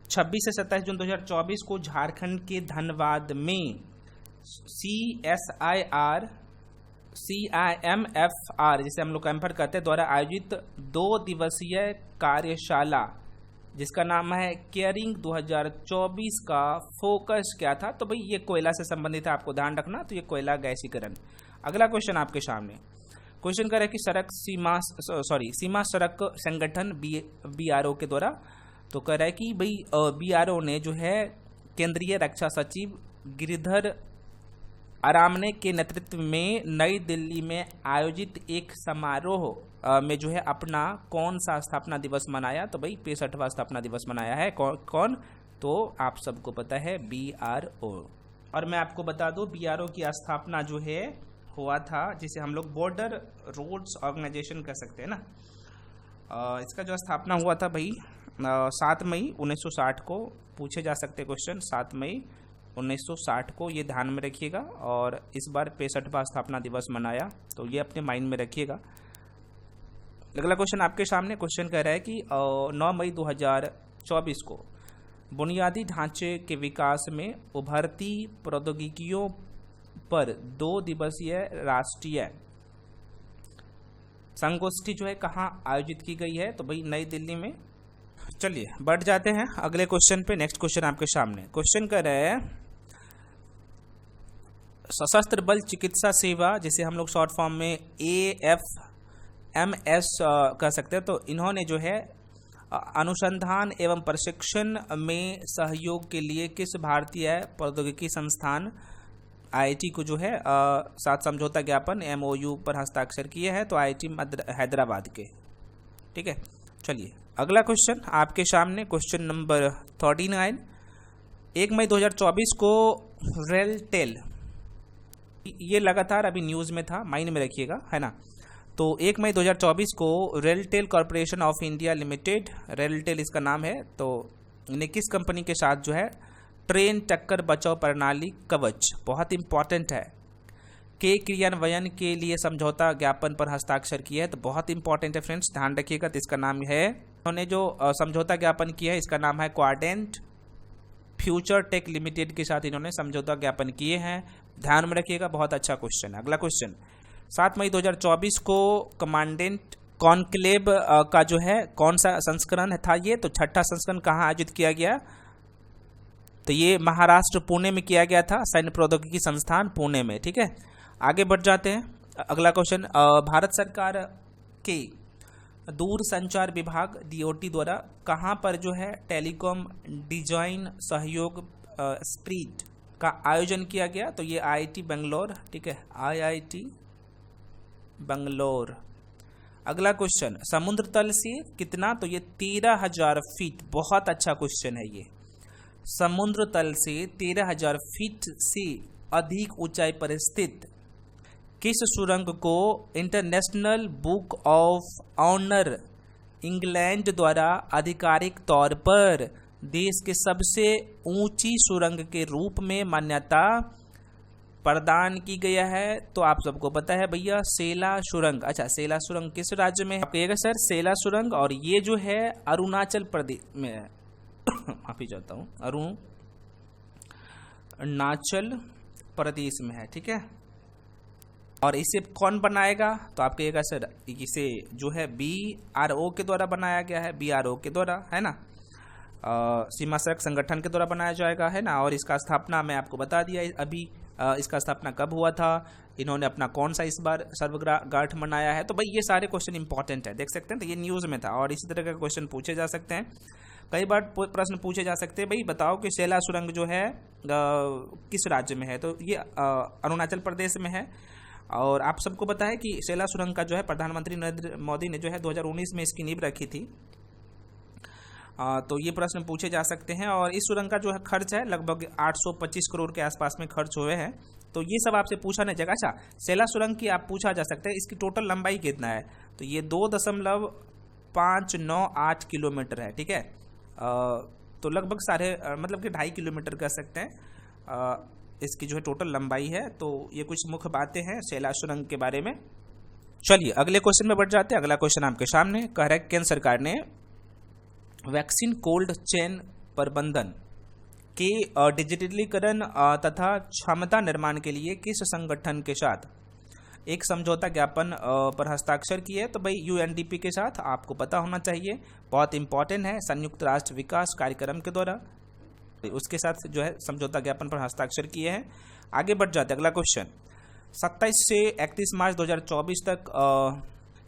26 से 27 जून 2024 को झारखंड के धनबाद में CIMFR जिसे हम लोग कैंपर करते हैं द्वारा आयोजित 2 दिवसीय कार्यशाला जिसका नाम है केयरिंग 2024 का फोकस क्या था? तो भाई ये कोयला से संबंधित है, आपको ध्यान रखना, तो ये कोयला गैसीकरण। अगला क्वेश्चन आपके सामने क्वेश्चन कर रहा है कि सीमा सड़क संगठन BRO के द्वारा, तो कह रहा है कि भाई BRO ने जो है केंद्रीय रक्षा सचिव गिरिधर अरामने के नेतृत्व में नई दिल्ली में आयोजित एक समारोह में जो है अपना कौन सा स्थापना दिवस मनाया? तो भाई 65वां स्थापना दिवस मनाया है। कौन? तो आप सबको पता है BRO। और मैं आपको बता दूं BRO की स्थापना जो है हुआ था, जिसे हम लोग बॉर्डर रोड्स ऑर्गेनाइजेशन कह सकते हैं ना। इसका जो स्थापना हुआ था भाई 7 मई 1960 को, पूछे जा सकते क्वेश्चन 7 मई 1960 को, ये ध्यान में रखिएगा। और इस बार 65वां स्थापना दिवस मनाया, तो ये अपने माइंड में रखिएगा। अगला क्वेश्चन आपके सामने क्वेश्चन कह रहा है कि 9 मई 2024 को बुनियादी ढांचे के विकास में उभरती प्रौद्योगिकियों पर 2 दिवसीय राष्ट्रीय संगोष्ठी जो है कहाँ आयोजित की गई है? तो भाई नई दिल्ली में। चलिए बढ़ जाते हैं अगले क्वेश्चन पे। नेक्स्ट क्वेश्चन आपके सामने क्वेश्चन कर रहे हैं सशस्त्र बल चिकित्सा सेवा, जिसे हम लोग शॉर्ट फॉर्म में AFMS कह सकते हैं, तो इन्होंने जो है अनुसंधान एवं प्रशिक्षण में सहयोग के लिए किस भारतीय प्रौद्योगिकी संस्थान IIT को जो है साथ समझौता ज्ञापन MOU पर हस्ताक्षर किए हैं? तो IIT हैदराबाद के। ठीक है, चलिए अगला क्वेश्चन आपके सामने क्वेश्चन नंबर 39। 1 मई 2024 को रेलटेल, ये लगातार अभी न्यूज़ में था, माइंड में रखिएगा, है ना। तो 1 मई 2024 को RailTel corporation of India limited, RailTel इसका नाम है, तो इन्हें किस कंपनी के साथ जो है ट्रेन टक्कर बचाव प्रणाली कवच, बहुत इंपॉर्टेंट है, के क्रियान्वयन के लिए समझौता ज्ञापन पर हस्ताक्षर किया है? तो बहुत इंपॉर्टेंट है फ्रेंड्स, ध्यान रखिएगा। तो इसका नाम है, उन्होंने जो समझौता ज्ञापन किया है इसका नाम है क्वाड्रेंट फ्यूचर टेक लिमिटेड के साथ इन्होंने समझौता ज्ञापन किए हैं, ध्यान में रखिएगा, बहुत अच्छा क्वेश्चन है। अगला क्वेश्चन 7 मई 2024 को कमांडेंट कॉन्क्लेव का जो है कौन सा संस्करण था? ये तो 6ठा संस्करण कहाँ आयोजित किया गया? तो ये महाराष्ट्र पुणे में किया गया था, सैन्य प्रौद्योगिकी संस्थान पुणे में। ठीक है, आगे बढ़ जाते हैं। अगला क्वेश्चन भारत सरकार के दूर संचार विभाग DOT द्वारा कहाँ पर जो है टेलीकॉम डिजाइन सहयोग स्प्रीट का आयोजन किया गया? तो ये IIT बेंगलोर। ठीक है, IIT बेंगलोर। अगला क्वेश्चन समुद्र तल से कितना? तो ये 13,000 फीट, बहुत अच्छा क्वेश्चन है ये। समुद्र तल से 13,000 फीट से अधिक ऊंचाई पर स्थित किस सुरंग को international book of honour England द्वारा आधिकारिक तौर पर देश के सबसे ऊंची सुरंग के रूप में मान्यता प्रदान की गया है? तो आप सबको पता है भैया, सेला सुरंग। अच्छा, सेला सुरंग किस राज्य में है? आप कहिएगा सर सेला सुरंग, और ये जो है अरुणाचल प्रदेश में है। माफी चाहता हूँ, अरुणाचल प्रदेश में है। ठीक है, और इसे कौन बनाएगा? तो आप कहिएगा सर इसे जो है BRO के द्वारा बनाया गया है, BRO के द्वारा, है ना, सीमा सड़क संगठन के द्वारा बनाया जाएगा, है ना। और इसका स्थापना मैं आपको बता दिया अभी, इसका स्थापना कब हुआ था? इन्होंने अपना कौन सा इस बार सर्वगाठ मनाया है। तो भाई ये सारे क्वेश्चन इंपॉर्टेंट है, देख सकते हैं। तो ये न्यूज़ में था और इसी तरह का क्वेश्चन पूछे जा सकते हैं। कई बार प्रश्न पूछे जा सकते हैं, भाई बताओ कि शैला सुरंग जो है किस राज्य में है। तो ये अरुणाचल प्रदेश में है। और आप सबको पता है कि शैला सुरंग का जो है प्रधानमंत्री नरेंद्र मोदी ने जो है 2019 में इसकी नींव रखी थी। तो ये प्रश्न पूछे जा सकते हैं। और इस सुरंग का जो है खर्च है लगभग 825 करोड़ के आसपास में खर्च हुए हैं। तो ये सब आपसे पूछा नहीं जाएगा। अच्छा, शैला सुरंग की आप पूछा जा सकता है इसकी टोटल लंबाई कितना है। तो ये 2.598 किलोमीटर है, ठीक है। तो लगभग मतलब कि 2.5 किलोमीटर कह सकते हैं इसकी जो है टोटल लंबाई है। तो ये कुछ मुख्य बातें हैं शैला सुरंग के बारे में। चलिए अगले क्वेश्चन में बढ़ जाते हैं। अगला क्वेश्चन आपके सामने कह रहा है केंद्र सरकार ने वैक्सीन कोल्ड चेन प्रबंधन के डिजिटलीकरण तथा क्षमता निर्माण के लिए किस संगठन के साथ एक समझौता ज्ञापन पर हस्ताक्षर किए। तो भाई यूएनडीपी के साथ, आपको पता होना चाहिए, बहुत इंपॉर्टेंट है, संयुक्त राष्ट्र विकास कार्यक्रम के द्वारा उसके साथ जो है समझौता ज्ञापन पर हस्ताक्षर किए हैं। आगे बढ़ जाते हैं। अगला क्वेश्चन 27 से 31 मार्च 2024 तक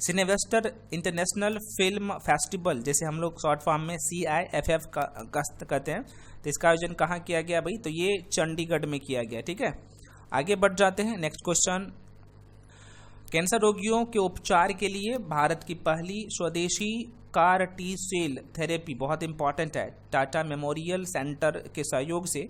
सिनेवेस्टर इंटरनेशनल फिल्म फेस्टिवल, जैसे हम लोग शॉर्ट फॉर्म में CIFF का कहते हैं, तो इसका आयोजन कहाँ किया गया भाई। तो ये चंडीगढ़ में किया गया, ठीक है। आगे बढ़ जाते हैं। नेक्स्ट क्वेश्चन, कैंसर रोगियों के उपचार के लिए भारत की पहली स्वदेशी कार टी सेल थेरेपी, बहुत इंपॉर्टेंट है, टाटा मेमोरियल सेंटर के सहयोग से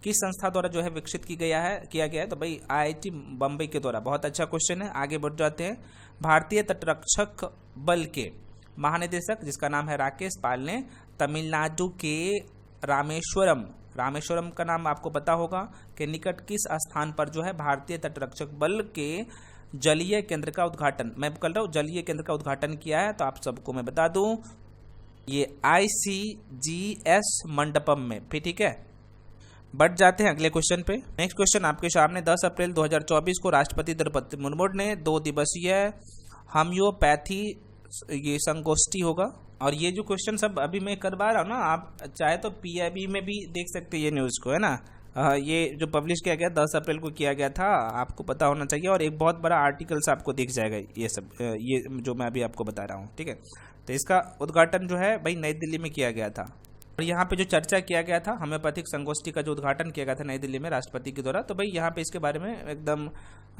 किस संस्था द्वारा जो है विकसित किया गया है। तो भाई IIT बम्बई के द्वारा। बहुत अच्छा क्वेश्चन है। आगे बढ़ जाते हैं। भारतीय तटरक्षक बल के महानिदेशक, जिसका नाम है राकेश पाल, ने तमिलनाडु के रामेश्वरम का नाम आपको पता होगा के निकट किस स्थान पर जो है भारतीय तटरक्षक बल के जलीय केंद्र का उद्घाटन, मैं कर रहा हूँ, जलीय केंद्र का उद्घाटन किया है। तो आप सबको मैं बता दूं ये ICGS मंडपम में, फिर ठीक है। बढ़ जाते हैं अगले क्वेश्चन पे। नेक्स्ट क्वेश्चन आपके सामने 10 अप्रैल 2024 को राष्ट्रपति द्रौपदी मुर्मू ने 2 दिवसीय होम्योपैथी ये संगोष्ठी होगा। और ये जो क्वेश्चन सब अभी मैं करवा रहा हूँ ना, आप चाहे तो PIB में भी देख सकते हैं ये न्यूज़ को, है ना। ये जो पब्लिश किया गया 10 अप्रैल को किया गया था, आपको पता होना चाहिए। और एक बहुत बड़ा आर्टिकल्स आपको दिख जाएगा ये सब, ये जो मैं अभी आपको बता रहा हूँ, ठीक है। तो इसका उद्घाटन जो है भाई नई दिल्ली में किया गया था। और यहाँ पे जो चर्चा किया गया था, होम्योपैथिक संगोष्ठी का जो उद्घाटन किया गया था नई दिल्ली में राष्ट्रपति के द्वारा, तो भाई यहाँ पे इसके बारे में एकदम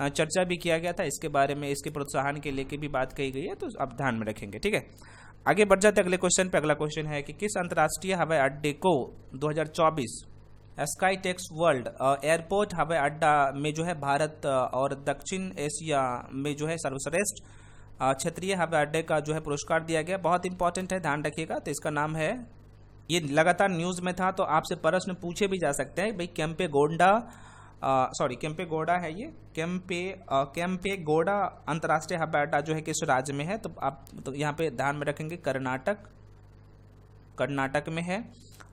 चर्चा भी किया गया था। इसके बारे में, इसके प्रोत्साहन के लेके भी बात कही गई है, तो आप ध्यान में रखेंगे, ठीक है। आगे बढ़ जाते अगले क्वेश्चन पे। अगला क्वेश्चन है कि किस अंतर्राष्ट्रीय हवाई अड्डे को 2024 स्काई टेक्स वर्ल्ड एयरपोर्ट हवाई अड्डा में जो है भारत और दक्षिण एशिया में जो है सर्वश्रेष्ठ क्षेत्रीय हवाई अड्डे का जो है पुरस्कार दिया गया। बहुत इंपॉर्टेंट है, ध्यान रखिएगा। तो इसका नाम है, ये लगातार न्यूज़ में था, तो आपसे प्रश्न पूछे भी जा सकते हैं भाई। केम्पेगौड़ा है ये, केम्पेगौड़ा अंतर्राष्ट्रीय हवाई अड्डा जो है किस राज्य में है। तो आप तो यहाँ पे ध्यान में रखेंगे कर्नाटक में है,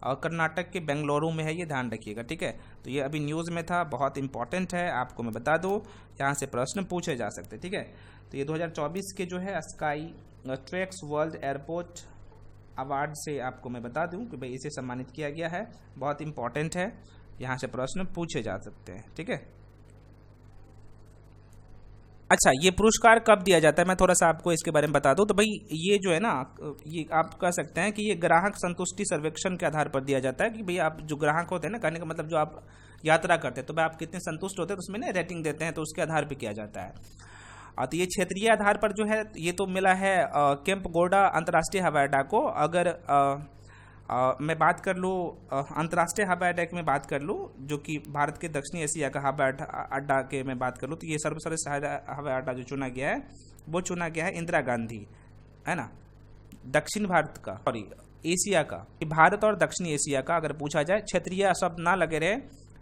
और कर्नाटक के बेंगलुरु में है, ये ध्यान रखिएगा, ठीक है। तो ये अभी न्यूज़ में था, बहुत इंपॉर्टेंट है, आपको मैं बता दूँ, यहाँ से प्रश्न पूछे जा सकते, ठीक है। तो ये 2024 के जो है Skytrax world airport award से आपको मैं बता दूं कि भाई इसे सम्मानित किया गया है, बहुत इंपॉर्टेंट है, यहाँ से प्रश्न पूछे जा सकते हैं, ठीक है। अच्छा, ये पुरस्कार कब दिया जाता है, मैं थोड़ा सा आपको इसके बारे में बता दूं। तो भाई ये जो है ना, ये आप कह सकते हैं कि ये ग्राहक संतुष्टि सर्वेक्षण के आधार पर दिया जाता है कि भाई आप जो ग्राहक होते हैं ना, कहने का मतलब जो आप यात्रा करते हैं, तो भाई आप कितने संतुष्ट होते हैं, तो उसमें ना रेटिंग देते हैं, तो उसके आधार पर किया जाता है। तो ये क्षेत्रीय आधार पर जो है ये तो मिला है केम्पेगौड़ा अंतर्राष्ट्रीय हवाई अड्डा को। अगर मैं बात कर लूँ अंतर्राष्ट्रीय हवाई अड्डा की मैं बात कर लूँ, जो कि भारत के दक्षिणी एशिया का हवाई अड्डा के मैं बात कर लूँ, तो ये सर्वश्रेष्ठ हवाई अड्डा जो चुना गया है वो चुना गया है इंदिरा गांधी, है ना, दक्षिण भारत का, सॉरी एशिया का। भारत और दक्षिण एशिया का अगर पूछा जाए, क्षेत्रीय शब्द ना लगे रहे,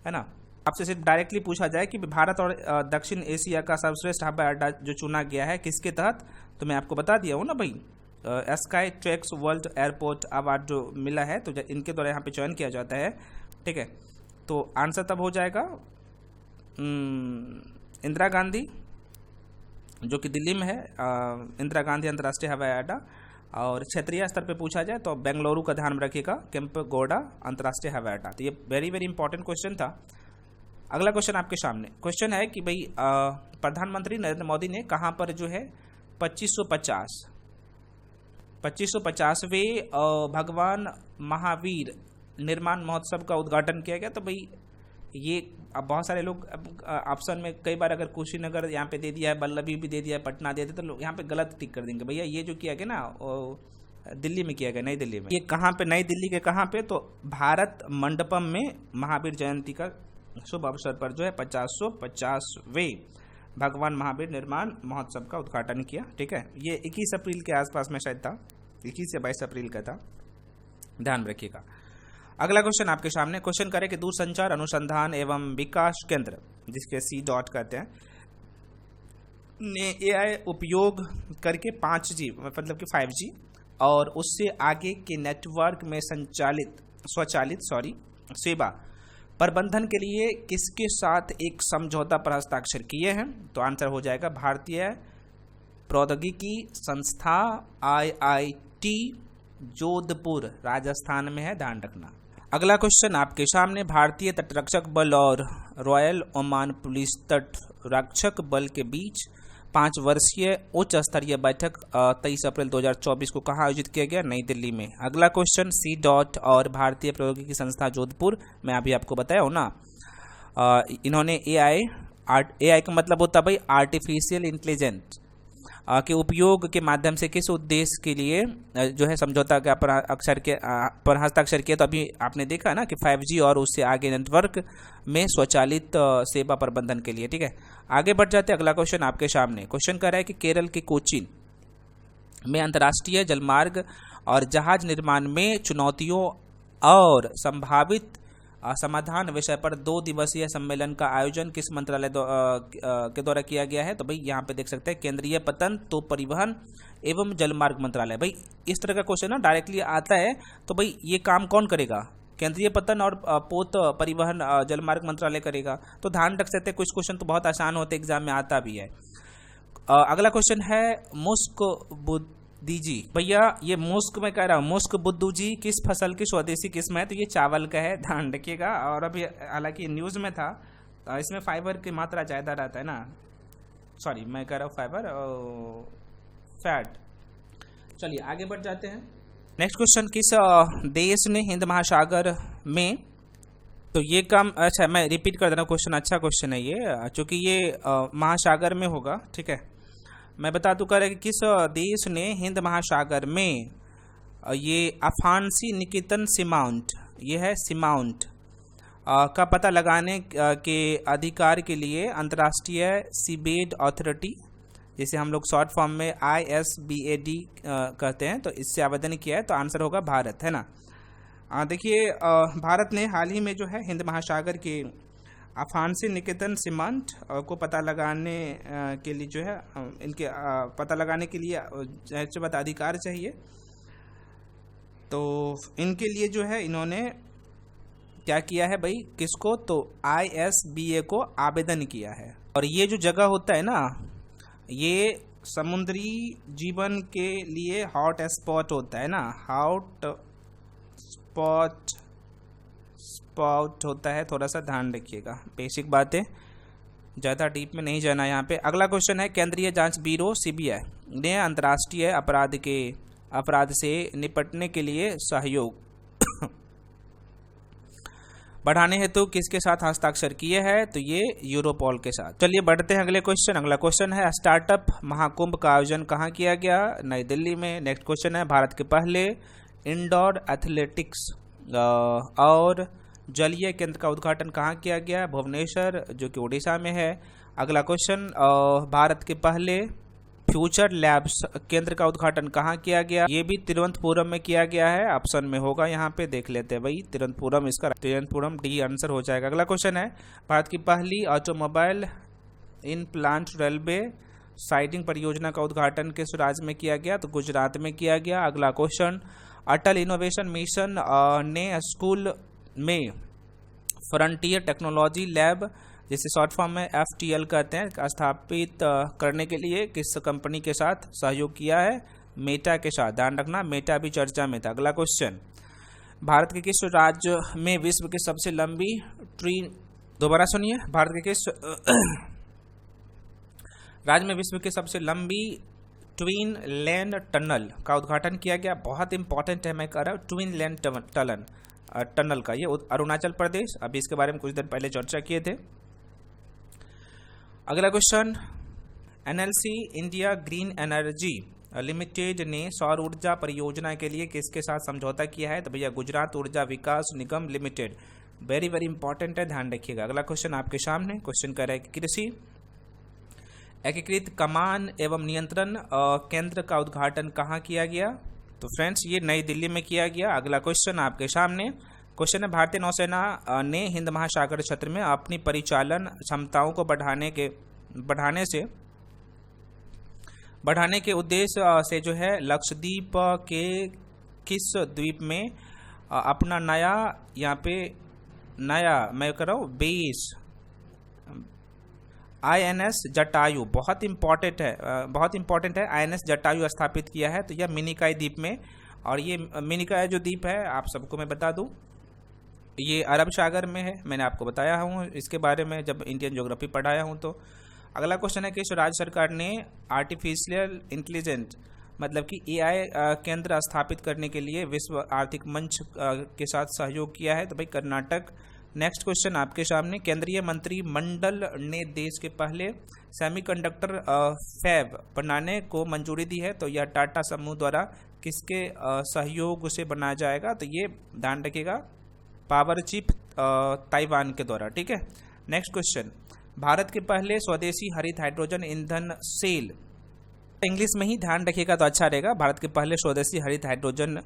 है ना, आपसे सिर्फ डायरेक्टली पूछा जाए कि भारत और दक्षिण एशिया का सर्वश्रेष्ठ हवाई अड्डा जो चुना गया है किसके तहत, तो मैं आपको बता दिया हूँ ना भाई, Skytrax world airport award जो मिला है, तो इनके द्वारा यहाँ पे चयन किया जाता है, ठीक है। तो आंसर तब हो जाएगा इंदिरा गांधी, जो कि दिल्ली में है, इंदिरा गांधी अंतर्राष्ट्रीय हवाई अड्डा। और क्षेत्रीय स्तर पे पूछा जाए तो बेंगलुरु का ध्यान रखिएगा, केम्पेगौड़ा अंतर्राष्ट्रीय हवाई अड्डा। तो ये वेरी वेरी इंपॉर्टेंट क्वेश्चन था। अगला क्वेश्चन आपके सामने क्वेश्चन है कि भाई प्रधानमंत्री नरेंद्र मोदी ने कहाँ पर जो है 2550वें भगवान महावीर निर्माण महोत्सव का उद्घाटन किया गया। तो भाई ये अब बहुत सारे लोग ऑप्शन में कई बार अगर कुशीनगर यहाँ पे दे दिया है, बल्लभी भी दे दिया है, पटना दे दिया, तो लोग यहाँ पे गलत टिक कर देंगे। भैया ये जो किया गया ना दिल्ली में किया गया, नई दिल्ली में। ये कहाँ पे, नई दिल्ली के कहाँ पे, तो भारत मंडपम में महावीर जयंती का शुभ अवसर पर जो है 550वें भगवान महावीर निर्माण महोत्सव का उद्घाटन किया। ठीक है, ये 21 अप्रैल के आसपास में शायद था, 21 से 22 अप्रैल का था, ध्यान रखिएगा। अगला क्वेश्चन आपके सामने क्वेश्चन करें कि दूरसंचार अनुसंधान एवं विकास केंद्र, जिसके C कहते हैं, ने AI उपयोग करके 5G मतलब कि 5G और उससे आगे के नेटवर्क में स्वचालित सेवा प्रबंधन के लिए किसके साथ एक समझौता पर हस्ताक्षर किए हैं? तो आंसर हो जाएगा भारतीय प्रौद्योगिकी संस्था IIT जोधपुर राजस्थान में है, ध्यान रखना। अगला क्वेश्चन आपके सामने भारतीय तटरक्षक बल और रॉयल ओमान पुलिस तट रक्षक बल के बीच 5 वर्षीय उच्च स्तरीय बैठक 23 अप्रैल 2024 को कहाँ आयोजित किया गया? नई दिल्ली में। अगला क्वेश्चन C और भारतीय प्रौद्योगिकी संस्था जोधपुर, मैं अभी आपको बताया हूँ ना, इन्होंने AI का मतलब होता है भाई आर्टिफिशियल इंटेलिजेंस के उपयोग के माध्यम से किस उद्देश्य के लिए जो है समझौता के पर हस्ताक्षर किया। तो अभी आपने देखा ना कि 5G और उससे आगे नेटवर्क में स्वचालित सेवा प्रबंधन के लिए। ठीक है, आगे बढ़ जाते हैं। अगला क्वेश्चन आपके सामने क्वेश्चन कर रहा है कि केरल के कोचीन में अंतर्राष्ट्रीय जलमार्ग और जहाज निर्माण में चुनौतियों और संभावित समाधान विषय पर 2 दिवसीय सम्मेलन का आयोजन किस मंत्रालय के द्वारा किया गया है? तो भाई यहाँ पे देख सकते हैं केंद्रीय पतन तो परिवहन एवं जलमार्ग मंत्रालय। भाई इस तरह का क्वेश्चन ना डायरेक्टली आता है, तो भाई ये काम कौन करेगा? केंद्रीय पतन और पोत परिवहन जलमार्ग मंत्रालय करेगा। तो ध्यान रख सकते हैं, कुछ क्वेश्चन तो बहुत आसान होते, एग्जाम में आता भी है। अगला क्वेश्चन है मुस्क बुद्दीजी। भैया ये मुस्क में कह रहा हूँ, मुस्क बुद्दू जी किस फसल की स्वदेशी किस्म है? तो ये चावल का है, ध्यान रखिएगा। और अभी हालांकि न्यूज़ में था, इसमें फाइबर की मात्रा ज़्यादा रहता है ना, सॉरी मैं कह रहा हूँ फाइबर फैट। चलिए आगे बढ़ जाते हैं। नेक्स्ट क्वेश्चन, किस देश ने हिंद महासागर में, तो ये काम, अच्छा मैं रिपीट कर दे रहा हूँ क्वेश्चन, अच्छा क्वेश्चन है ये, चूँकि ये महासागर में होगा। ठीक है, मैं बता दूँ कि किस देश ने हिंद महासागर में ये अफांसी निकेतन सीमाउंट, ये है सीमाउंट का पता लगाने के अधिकार के लिए अंतर्राष्ट्रीय सीबेड अथॉरिटी, जिसे हम लोग शॉर्ट फॉर्म में ISBAD कहते हैं, तो इससे आवेदन किया है। तो आंसर होगा भारत, है ना। देखिए भारत ने हाल ही में जो है हिंद महासागर के अफांसी निकेतन सीमांत को पता लगाने के लिए जो है इनके पता लगाने के लिए अधिकार चाहिए। तो इनके लिए जो है इन्होंने क्या किया है भाई, किसको? तो ISBA को आवेदन किया है। और ये जो जगह होता है ना, ये समुद्री जीवन के लिए हॉट स्पॉट होता है ना, हॉट स्पॉट होता है, थोड़ा सा ध्यान रखिएगा, बेसिक बातें, ज़्यादा डीप में नहीं जाना यहाँ पे। अगला क्वेश्चन है, केंद्रीय जांच ब्यूरो CBI ने अंतर्राष्ट्रीय अपराध से निपटने के लिए सहयोग बढ़ाने हेतु किसके साथ हस्ताक्षर किए हैं? तो ये यूरोपोल के साथ। चलिए बढ़ते हैं अगले क्वेश्चन। अगला क्वेश्चन है, स्टार्टअप महाकुंभ का आयोजन कहाँ किया गया? नई दिल्ली में। नेक्स्ट क्वेश्चन है, भारत के पहले इंडोर एथलेटिक्स और जलीय केंद्र का उद्घाटन कहाँ किया गया? भुवनेश्वर, जो कि उड़ीसा में है। अगला क्वेश्चन, भारत के पहले फ्यूचर लैब्स केंद्र का उद्घाटन कहाँ किया गया? ये भी तिरुवनंतपुरम में किया गया है, ऑप्शन में होगा, यहाँ पे देख लेते हैं भाई, तिरुवनंतपुरम, इसका तिरुवनंतपुरम डी आंसर हो जाएगा। अगला क्वेश्चन है, भारत की पहली automobile in plant railway siding परियोजना का उद्घाटन किस राज्य में किया गया? तो गुजरात में किया गया। अगला क्वेश्चन, अटल इनोवेशन मिशन ने स्कूल में फ्रंटियर टेक्नोलॉजी लैब, जिसे शॉर्ट फॉर्म में FTL कहते हैं, स्थापित करने के लिए किस कंपनी के साथ सहयोग किया है? मेटा के साथ, ध्यान रखना, मेटा भी चर्चा में था। अगला क्वेश्चन, भारत के किस राज्य में विश्व की सबसे लंबी दोबारा सुनिए, भारत के किस राज्य में विश्व की सबसे लंबी ट्विन लेन टनल का उद्घाटन किया गया? बहुत इंपॉर्टेंट है, मैं कह रहा हूँ ट्विन लेन टनल का, ये अरुणाचल प्रदेश। अभी इसके बारे में कुछ दिन पहले चर्चा किए थे। अगला question, NLC India green energy limited ने सौर ऊर्जा परियोजना के लिए किसके साथ समझौता किया है? तो भैया गुजरात ऊर्जा विकास निगम लिमिटेड। वेरी वेरी इंपॉर्टेंट है, ध्यान रखिएगा। अगला क्वेश्चन आपके सामने, क्वेश्चन कह रहा है कि कृषि एकीकृत कमान एवं नियंत्रण केंद्र का उद्घाटन कहाँ किया गया? तो फ्रेंड्स ये नई दिल्ली में किया गया। अगला क्वेश्चन आपके सामने, क्वेश्चन है भारतीय नौसेना ने हिंद महासागर क्षेत्र में अपनी परिचालन क्षमताओं को बढ़ाने के उद्देश्य से जो है लक्षद्वीप के किस द्वीप में अपना मैं कह रहा हूँ बेस INS जटायु, बहुत इंपॉर्टेंट है, INS जटायु स्थापित किया है। तो यह मिनिकॉय द्वीप में, और ये मिनिकॉय जो द्वीप है आप सबको मैं बता दूं ये अरब सागर में है। मैंने आपको बताया हूँ इसके बारे में जब इंडियन ज्योग्राफी पढ़ाया हूँ। तो अगला क्वेश्चन है कि राज्य सरकार ने आर्टिफिशियल इंटेलिजेंस मतलब कि AI केंद्र स्थापित करने के लिए विश्व आर्थिक मंच के साथ सहयोग किया है? तो भाई कर्नाटक। नेक्स्ट क्वेश्चन आपके सामने, केंद्रीय मंत्रिमंडल ने देश के पहले सेमीकंडक्टर फैब बनाने को मंजूरी दी है। तो यह टाटा समूह द्वारा किसके सहयोग से बनाया जाएगा? तो ये ध्यान रखिएगा, पावर चिप ताइवान के द्वारा, ठीक है। नेक्स्ट क्वेश्चन, भारत के पहले स्वदेशी हरित हाइड्रोजन ईंधन सेल, इंग्लिश में ही ध्यान रखिएगा तो अच्छा रहेगा। भारत के पहले स्वदेशी हरित हाइड्रोजन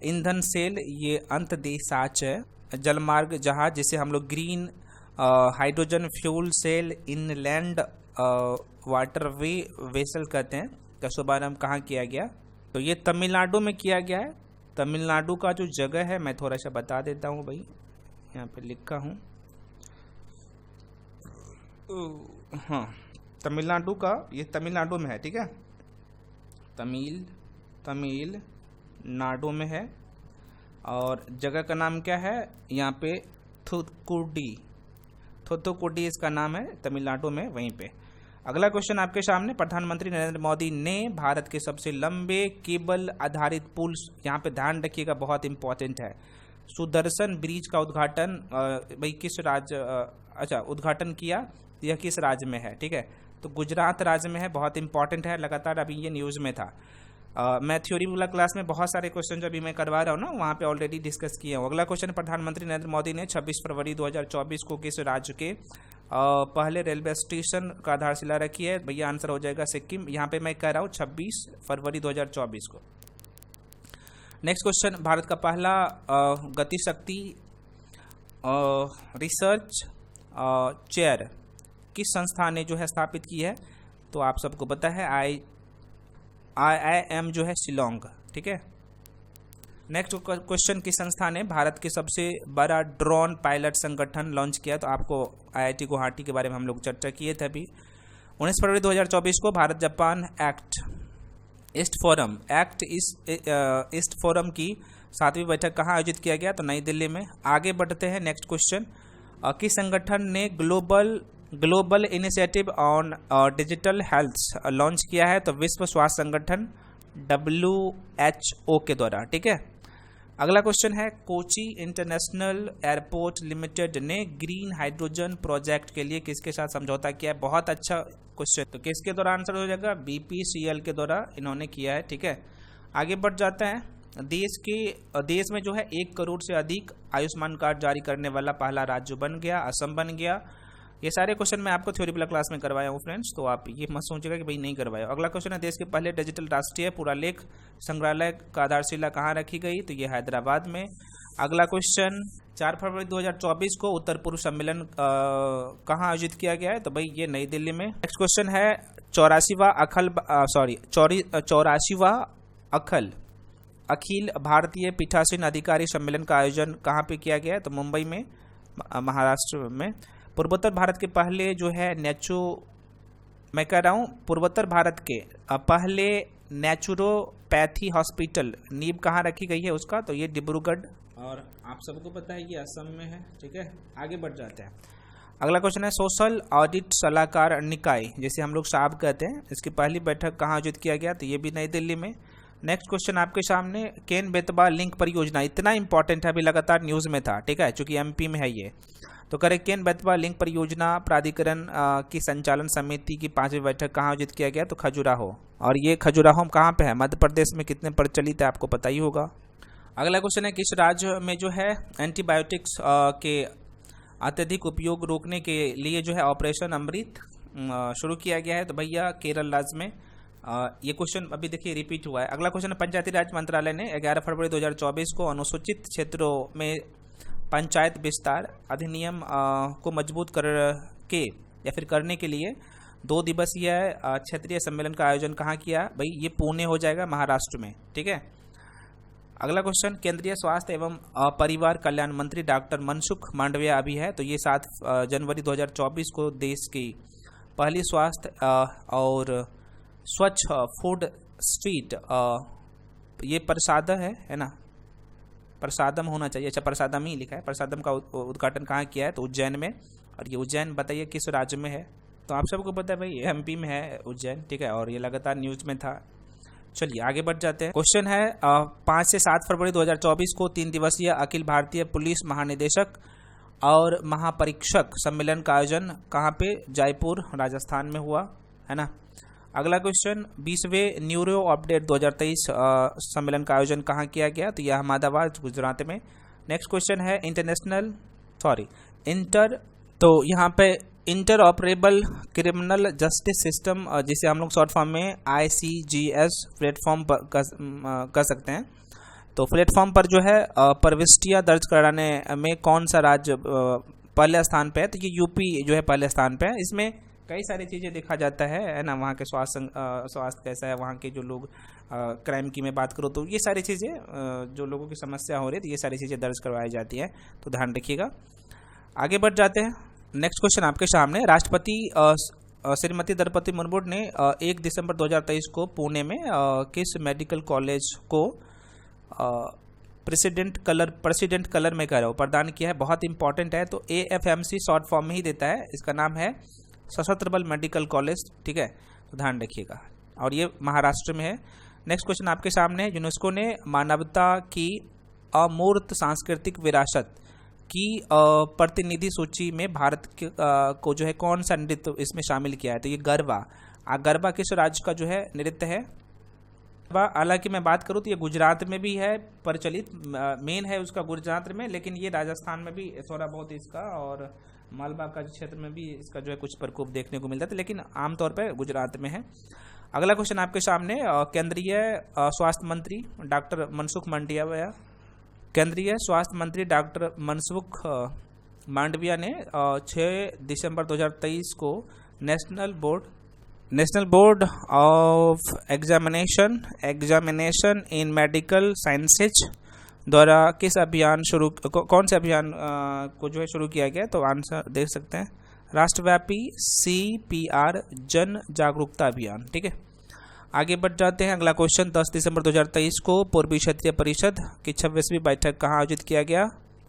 ईंधन सेल, ये अंतदेशाच है जलमार्ग जहाज जिसे हम लोग green hydrogen fuel cell inland waterway vessel कहते हैं, का शुभारंभ कहाँ किया गया? तो ये तमिलनाडु में किया गया है। तमिलनाडु का जो जगह है मैं थोड़ा सा बता देता हूँ भाई, यहाँ पे लिखा हूँ। हाँ, तमिलनाडु का, ये तमिलनाडु में है, ठीक है। तमिलनाडु में है, और जगह का नाम क्या है? यहाँ पे थूथुकुडी इसका नाम है, तमिलनाडु में, वहीं पे। अगला क्वेश्चन आपके सामने, प्रधानमंत्री नरेंद्र मोदी ने भारत के सबसे लंबे केबल आधारित पुल, यहाँ पे ध्यान रखिएगा बहुत इंपॉर्टेंट है, सुदर्शन ब्रिज का उद्घाटन भाई किस राज्य उद्घाटन किया? यह किस राज्य में है? ठीक है, तो गुजरात राज्य में है। बहुत इंपॉर्टेंट है, लगातार अभी ये न्यूज़ में था। मैं थ्योरी वाला क्लास में बहुत सारे क्वेश्चन जो अभी मैं करवा रहा हूँ ना, वहाँ पे ऑलरेडी डिस्कस किया हूँ। अगला क्वेश्चन, प्रधानमंत्री नरेंद्र मोदी ने 26 फरवरी 2024 को किस राज्य के पहले रेलवे स्टेशन का आधारशिला रखी है? भैया आंसर हो जाएगा सिक्किम। यहाँ पे मैं कह रहा हूँ 26 फरवरी 2024 को। नेक्स्ट क्वेश्चन, भारत का पहला गतिशक्ति रिसर्च चेयर किस संस्था ने जो है स्थापित की है? तो आप सबको पता है IIM जो है शिलोंग, ठीक है। नेक्स्ट क्वेश्चन, किस संस्था ने भारत के सबसे बड़ा ड्रोन पायलट संगठन लॉन्च किया? तो आपको IIT गुवाहाटी के बारे में हम लोग चर्चा किए थे अभी। 19 फरवरी 2024 को भारत जापान ईस्ट फोरम की 7वीं बैठक कहाँ आयोजित किया गया? तो नई दिल्ली में। आगे बढ़ते हैं, नेक्स्ट क्वेश्चन, किस संगठन ने global initiative on digital health launch किया है? तो विश्व स्वास्थ्य संगठन WHO के द्वारा, ठीक है। अगला क्वेश्चन है, कोची इंटरनेशनल एयरपोर्ट लिमिटेड ने ग्रीन हाइड्रोजन प्रोजेक्ट के लिए किसके साथ समझौता किया है? बहुत अच्छा क्वेश्चन, तो किसके द्वारा आंसर हो जाएगा? BPCL के द्वारा इन्होंने किया है, ठीक है। आगे बढ़ जाते हैं, देश में जो है 1 करोड़ से अधिक आयुष्मान कार्ड जारी करने वाला पहला राज्य बन गया, असम बन गया। ये सारे क्वेश्चन मैं आपको थ्योरी वाला क्लास में करवाया हूँ फ्रेंड्स, तो आप ये मत सोचिएगा कि भाई नहीं करवाया। अगला क्वेश्चन है, देश के पहले डिजिटल राष्ट्रीय पुरालेख संग्रहालय का आधारशिला कहाँ रखी गई? तो ये हैदराबाद में। अगला क्वेश्चन, 4 फरवरी 2024 को उत्तर पूर्व सम्मेलन कहाँ आयोजित किया गया है? तो भाई ये नई दिल्ली में। नेक्स्ट क्वेश्चन है, 84वां अखिल भारतीय पीठासीन अधिकारी सम्मेलन का आयोजन कहाँ पे किया गया है? तो मुंबई में, महाराष्ट्र में। पूर्वोत्तर भारत के पहले जो है पूर्वोत्तर भारत के पहले नेचुरोपैथी हॉस्पिटल नींव कहाँ रखी गई है उसका? तो ये डिब्रूगढ़, और आप सबको पता है ये असम में है, ठीक है। आगे बढ़ जाते हैं, अगला क्वेश्चन है सोशल ऑडिट सलाहकार निकाय, जैसे हम लोग साब कहते हैं, इसकी पहली बैठक कहाँ आयोजित किया गया? तो ये भी नई दिल्ली में। नेक्स्ट क्वेश्चन आपके सामने, केन बेतवा लिंक परियोजना, इतना इंपॉर्टेंट है, अभी लगातार न्यूज़ में था, ठीक है, चूंकि एमपी में है ये। तो करें, केन बेतवा लिंक परियोजना प्राधिकरण की संचालन समिति की 5वीं बैठक कहाँ आयोजित किया गया? तो खजुराहो। और ये खजुराहो कहाँ पे है? मध्य प्रदेश में। कितने प्रचलित है आपको पता ही होगा। अगला क्वेश्चन है, किस राज्य में जो है एंटीबायोटिक्स के अत्यधिक उपयोग रोकने के लिए जो है ऑपरेशन अमृत शुरू किया गया है? तो भैया केरल राज्य में। ये क्वेश्चन अभी देखिए रिपीट हुआ है। अगला क्वेश्चन है, पंचायती राज मंत्रालय ने 11 फरवरी 2024 को अनुसूचित क्षेत्रों में पंचायत विस्तार अधिनियम को मजबूत करके या फिर करने के लिए 2 दिवसीय क्षेत्रीय सम्मेलन का आयोजन कहाँ किया? भाई ये पुणे हो जाएगा, महाराष्ट्र में, ठीक है। अगला क्वेश्चन, केंद्रीय स्वास्थ्य एवं परिवार कल्याण मंत्री डॉक्टर मनसुख मांडविया अभी है, तो ये 7 जनवरी 2024 को देश की पहली स्वास्थ्य और स्वच्छ फूड स्ट्रीट, ये प्रसादम है ना, प्रसादम होना चाहिए, अच्छा प्रसादम ही लिखा है, प्रसादम का उद्घाटन कहाँ किया है? तो उज्जैन में। और ये उज्जैन बताइए किस राज्य में है? तो आप सबको पता है भाई एमपी में है उज्जैन, ठीक है, और ये लगातार न्यूज़ में था। चलिए आगे बढ़ जाते हैं। क्वेश्चन है 5 से 7 फरवरी 2024 को 3 दिवसीय अखिल भारतीय पुलिस महानिदेशक और महापरीक्षक सम्मेलन का आयोजन कहाँ पे? जयपुर राजस्थान में हुआ, है ना। अगला क्वेश्चन, 20वें न्यूरो अपडेट 2023 सम्मेलन का आयोजन कहाँ किया गया? तो यह अहमदाबाद गुजरात में। नेक्स्ट क्वेश्चन है तो यहाँ पे inter operable criminal justice system, जिसे हम लोग शॉर्ट फॉर्म में ICGS प्लेटफॉर्म पर कर सकते हैं। तो प्लेटफॉर्म पर जो है प्रविष्टियाँ दर्ज कराने में कौन सा राज्य पहले स्थान पे है? तो ये यूपी जो है पहले स्थान पे है। इसमें कई सारी चीज़ें देखा जाता है ना, वहाँ के स्वास्थ्य कैसा है, वहाँ के जो लोग क्राइम की मैं बात करूँ तो ये सारी चीज़ें जो लोगों की समस्या हो रही है, तो ये सारी चीज़ें दर्ज करवाई जाती है, तो ध्यान रखिएगा। आगे बढ़ जाते हैं। नेक्स्ट क्वेश्चन आपके सामने, राष्ट्रपति श्रीमती द्रौपदी मुर्मू ने 1 दिसंबर 2023 को पुणे में किस मेडिकल कॉलेज को प्रेसिडेंट कलर में प्रदान किया है? बहुत इंपॉर्टेंट है, तो AFMC शॉर्ट फॉर्म में ही देता है, इसका नाम है सशस्त्र बल मेडिकल कॉलेज, ठीक है, तो ध्यान रखिएगा। और ये महाराष्ट्र में है। नेक्स्ट क्वेश्चन आपके सामने, यूनेस्को ने मानवता की अमूर्त सांस्कृतिक विरासत की प्रतिनिधि सूची में भारत को जो है कौन सा नृत्य इसमें शामिल किया है? तो ये गरबा किस राज्य का जो है नृत्य है? हालांकि मैं बात करूँ तो ये गुजरात में भी है प्रचलित, मेन है उसका गुजरात में, लेकिन ये राजस्थान में भी थोड़ा बहुत इसका और मालवा का क्षेत्र में भी इसका जो है कुछ प्रकोप देखने को मिलता है, लेकिन आमतौर पर गुजरात में है। अगला क्वेश्चन आपके सामने, केंद्रीय स्वास्थ्य मंत्री डॉक्टर मनसुख मांडविया केंद्रीय स्वास्थ्य मंत्री डॉक्टर मनसुख मांडविया ने 6 दिसंबर 2023 को national board of examination in medical sciences द्वारा किस अभियान कौन से अभियान को जो है शुरू किया गया? तो आंसर देख सकते हैं, राष्ट्रव्यापी CPR जन जागरूकता अभियान, ठीक है। आगे बढ़ जाते हैं। अगला क्वेश्चन, 10 दिसंबर 2023 को पूर्वी क्षेत्रीय परिषद की 26वीं बैठक कहाँ आयोजित किया गया?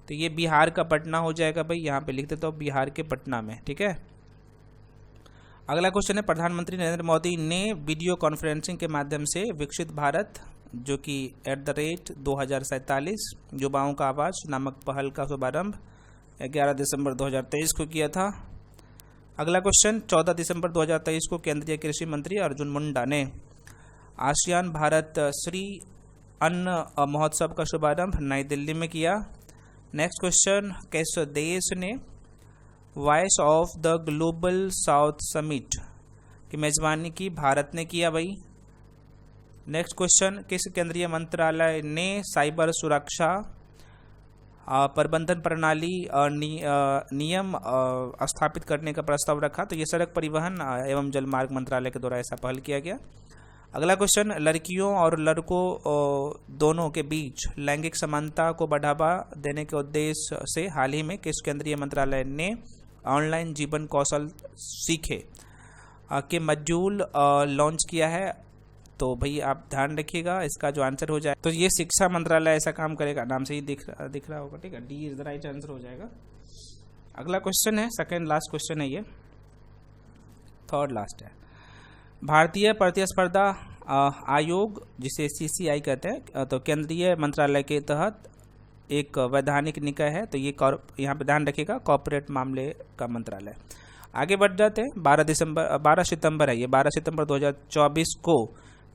तो ये बिहार का पटना हो जाएगा भाई, यहाँ पे लिख देता हूँ बिहार के पटना में, ठीक है। अगला क्वेश्चन है, प्रधानमंत्री नरेंद्र मोदी ने वीडियो कॉन्फ्रेंसिंग के माध्यम से विकसित भारत जो कि @2047 युवाओं का आवाज़ नामक पहल का शुभारंभ 11 दिसंबर 2023 को किया था। अगला क्वेश्चन, 14 दिसंबर 2023 को केंद्रीय कृषि मंत्री अर्जुन मुंडा ने आसियान भारत श्री अन्न महोत्सव का शुभारंभ नई दिल्ली में किया। नेक्स्ट क्वेश्चन, किस देश ने voice of the global south summit की मेजबानी की? भारत ने किया भाई। नेक्स्ट क्वेश्चन, किस केंद्रीय मंत्रालय ने साइबर सुरक्षा प्रबंधन प्रणाली नियम स्थापित करने का प्रस्ताव रखा? तो ये सड़क परिवहन एवं जलमार्ग मंत्रालय के द्वारा ऐसा पहल किया गया। अगला क्वेश्चन, लड़कियों और लड़कों दोनों के बीच लैंगिक समानता को बढ़ावा देने के उद्देश्य से हाल ही में किस केंद्रीय मंत्रालय ने ऑनलाइन जीवन कौशल सीखे के मॉड्यूल लॉन्च किया है? तो भाई आप ध्यान रखिएगा, इसका जो आंसर हो जाए तो ये शिक्षा मंत्रालय ऐसा काम करेगा, नाम से ही दिख रहा होगा, ठीक है, D is the right answer हो जाएगा। अगला क्वेश्चन है, सेकंड लास्ट क्वेश्चन है ये, थर्ड लास्ट है। भारतीय प्रतिस्पर्धा आयोग, जिसे CCI कहते हैं, तो केंद्रीय मंत्रालय के तहत एक वैधानिक निकाय है। तो ये यहाँ पे ध्यान रखिएगा, कॉर्पोरेट मामले का मंत्रालय। आगे बढ़ जाते हैं। 12 सितंबर है ये, 12 सितंबर 2024 को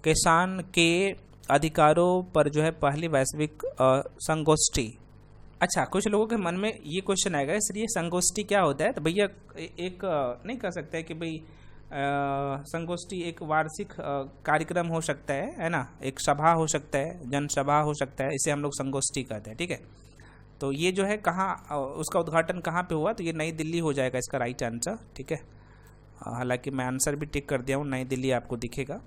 किसान के अधिकारों पर जो है पहली वैश्विक संगोष्ठी। अच्छा, कुछ लोगों के मन में ये क्वेश्चन आएगा, सर ये संगोष्ठी क्या होता है? तो भैया एक नहीं कह सकते कि भाई संगोष्ठी एक वार्षिक कार्यक्रम हो सकता है ना, एक सभा हो सकता है, जनसभा हो सकता है, इसे हम लोग संगोष्ठी कहते हैं, ठीक है। तो ये जो है कहाँ, उसका उद्घाटन कहाँ पे हुआ? तो ये नई दिल्ली हो जाएगा इसका राइट आंसर, ठीक है। हालांकि मैं आंसर भी टिक कर दिया हूँ, नई दिल्ली आपको दिखेगा।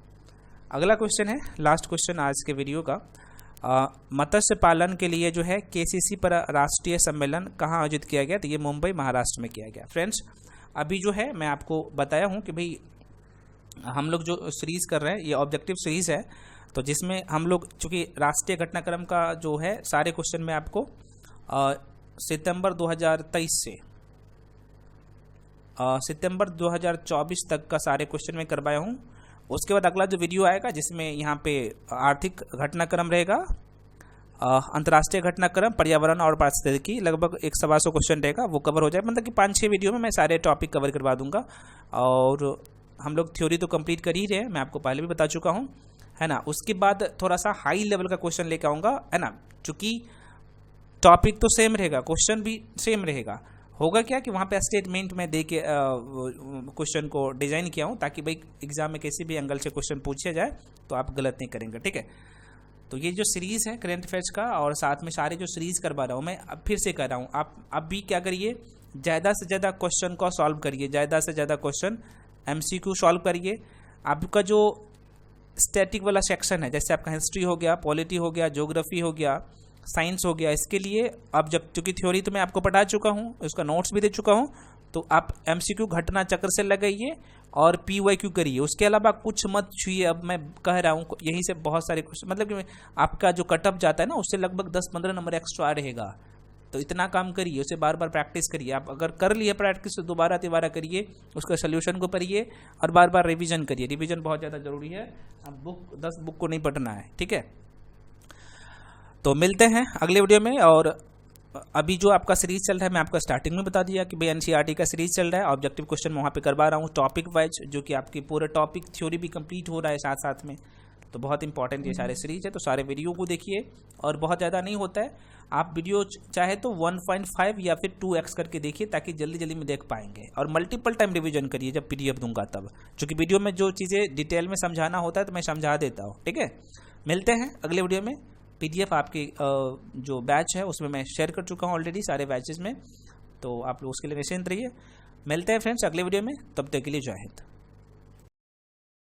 अगला क्वेश्चन है, लास्ट क्वेश्चन आज के वीडियो का, मत्स्य पालन के लिए जो है KCC पर राष्ट्रीय सम्मेलन कहाँ आयोजित किया गया? तो ये मुंबई महाराष्ट्र में किया गया। फ्रेंड्स, अभी जो है मैं आपको बताया हूँ कि भाई हम लोग जो सीरीज़ कर रहे हैं ये ऑब्जेक्टिव सीरीज़ है, तो जिसमें हम लोग चूँकि राष्ट्रीय घटनाक्रम का जो है सारे क्वेश्चन में आपको सितंबर 2023 से सितंबर 2024 तक का सारे क्वेश्चन में करवाया हूँ। उसके बाद अगला जो वीडियो आएगा जिसमें यहाँ पे आर्थिक घटनाक्रम रहेगा, अंतर्राष्ट्रीय घटनाक्रम, पर्यावरण और पारिस्थितिकी, लगभग 100-125 क्वेश्चन रहेगा, वो कवर हो जाए। मतलब कि 5-6 वीडियो में मैं सारे टॉपिक कवर करवा दूंगा। और हम लोग थ्योरी तो कंप्लीट कर ही रहे हैं, मैं आपको पहले भी बता चुका हूँ, है ना। उसके बाद थोड़ा सा हाई लेवल का क्वेश्चन लेके आऊँगा, है ना। चूँकि टॉपिक तो सेम रहेगा, क्वेश्चन भी सेम रहेगा। होगा क्या कि वहाँ पे स्टेटमेंट में दे के क्वेश्चन को डिजाइन किया हूँ ताकि भाई एग्जाम में किसी भी एंगल से क्वेश्चन पूछा जाए तो आप गलत नहीं करेंगे, ठीक है। तो ये जो सीरीज़ है करंट अफेयर्स का, और साथ में सारे जो सीरीज़ करवा रहा हूँ मैं, अब फिर से कर रहा हूँ, आप अब भी क्या करिए, ज़्यादा से ज़्यादा क्वेश्चन को सॉल्व करिए, ज़्यादा से ज़्यादा क्वेश्चन MCQ सॉल्व करिए। आपका जो स्टैटिक वाला सेक्शन है, जैसे आपका हिस्ट्री हो गया, पॉलिटी हो गया, ज्योग्राफी हो गया, साइंस हो गया, इसके लिए अब जब चूँकि थ्योरी तो मैं आपको पढ़ा चुका हूँ, उसका नोट्स भी दे चुका हूँ, तो आप MCQ घटना चक्र से लगाइए और PYQ करिए। उसके अलावा कुछ मत छुइए। अब मैं कह रहा हूँ यहीं से बहुत सारे क्वेश्चन, मतलब कि आपका जो कटअप जाता है ना, उससे लगभग 10-15 नंबर एक्स्ट्रा रहेगा। तो इतना काम करिए, उसे बार बार प्रैक्टिस करिए। आप अगर कर लिए प्रैक्टिस तो दोबारा तिबारा करिए, उसका सोल्यूशन को पढ़िए और बार बार रिवीजन करिए। रिवीजन बहुत ज़्यादा ज़रूरी है, अब 10 बुक को नहीं पढ़ना है, ठीक है। तो मिलते हैं अगले वीडियो में। और अभी जो आपका सीरीज चल रहा है, मैं आपको स्टार्टिंग में बता दिया कि भाई NCERT का सीरीज चल रहा है, ऑब्जेक्टिव क्वेश्चन मैं वहाँ पे करवा रहा हूँ टॉपिक वाइज, जो कि आपकी पूरे टॉपिक थ्योरी भी कंप्लीट हो रहा है साथ साथ में। तो बहुत इंपॉर्टेंट ये सारे सीरीज है, तो सारे वीडियो को देखिए। और बहुत ज़्यादा नहीं होता है, आप वीडियो चाहे तो 1.5 या फिर 2x करके देखिए ताकि जल्दी जल्दी में देख पाएंगे। और मल्टीपल टाइम रिवीजन करिए जब PDF दूंगा तब, क्योंकि वीडियो में जो चीज़ें डिटेल में समझाना होता है तो मैं समझा देता हूँ, ठीक है। मिलते हैं अगले वीडियो में। PDF आपकी जो बैच है उसमें मैं शेयर कर चुका हूँ ऑलरेडी सारे बैचेस में, तो आप लोग उसके लिए निश्चिंत रहिए। मिलते हैं फ्रेंड्स अगले वीडियो में, तब तक के लिए जय हिंद।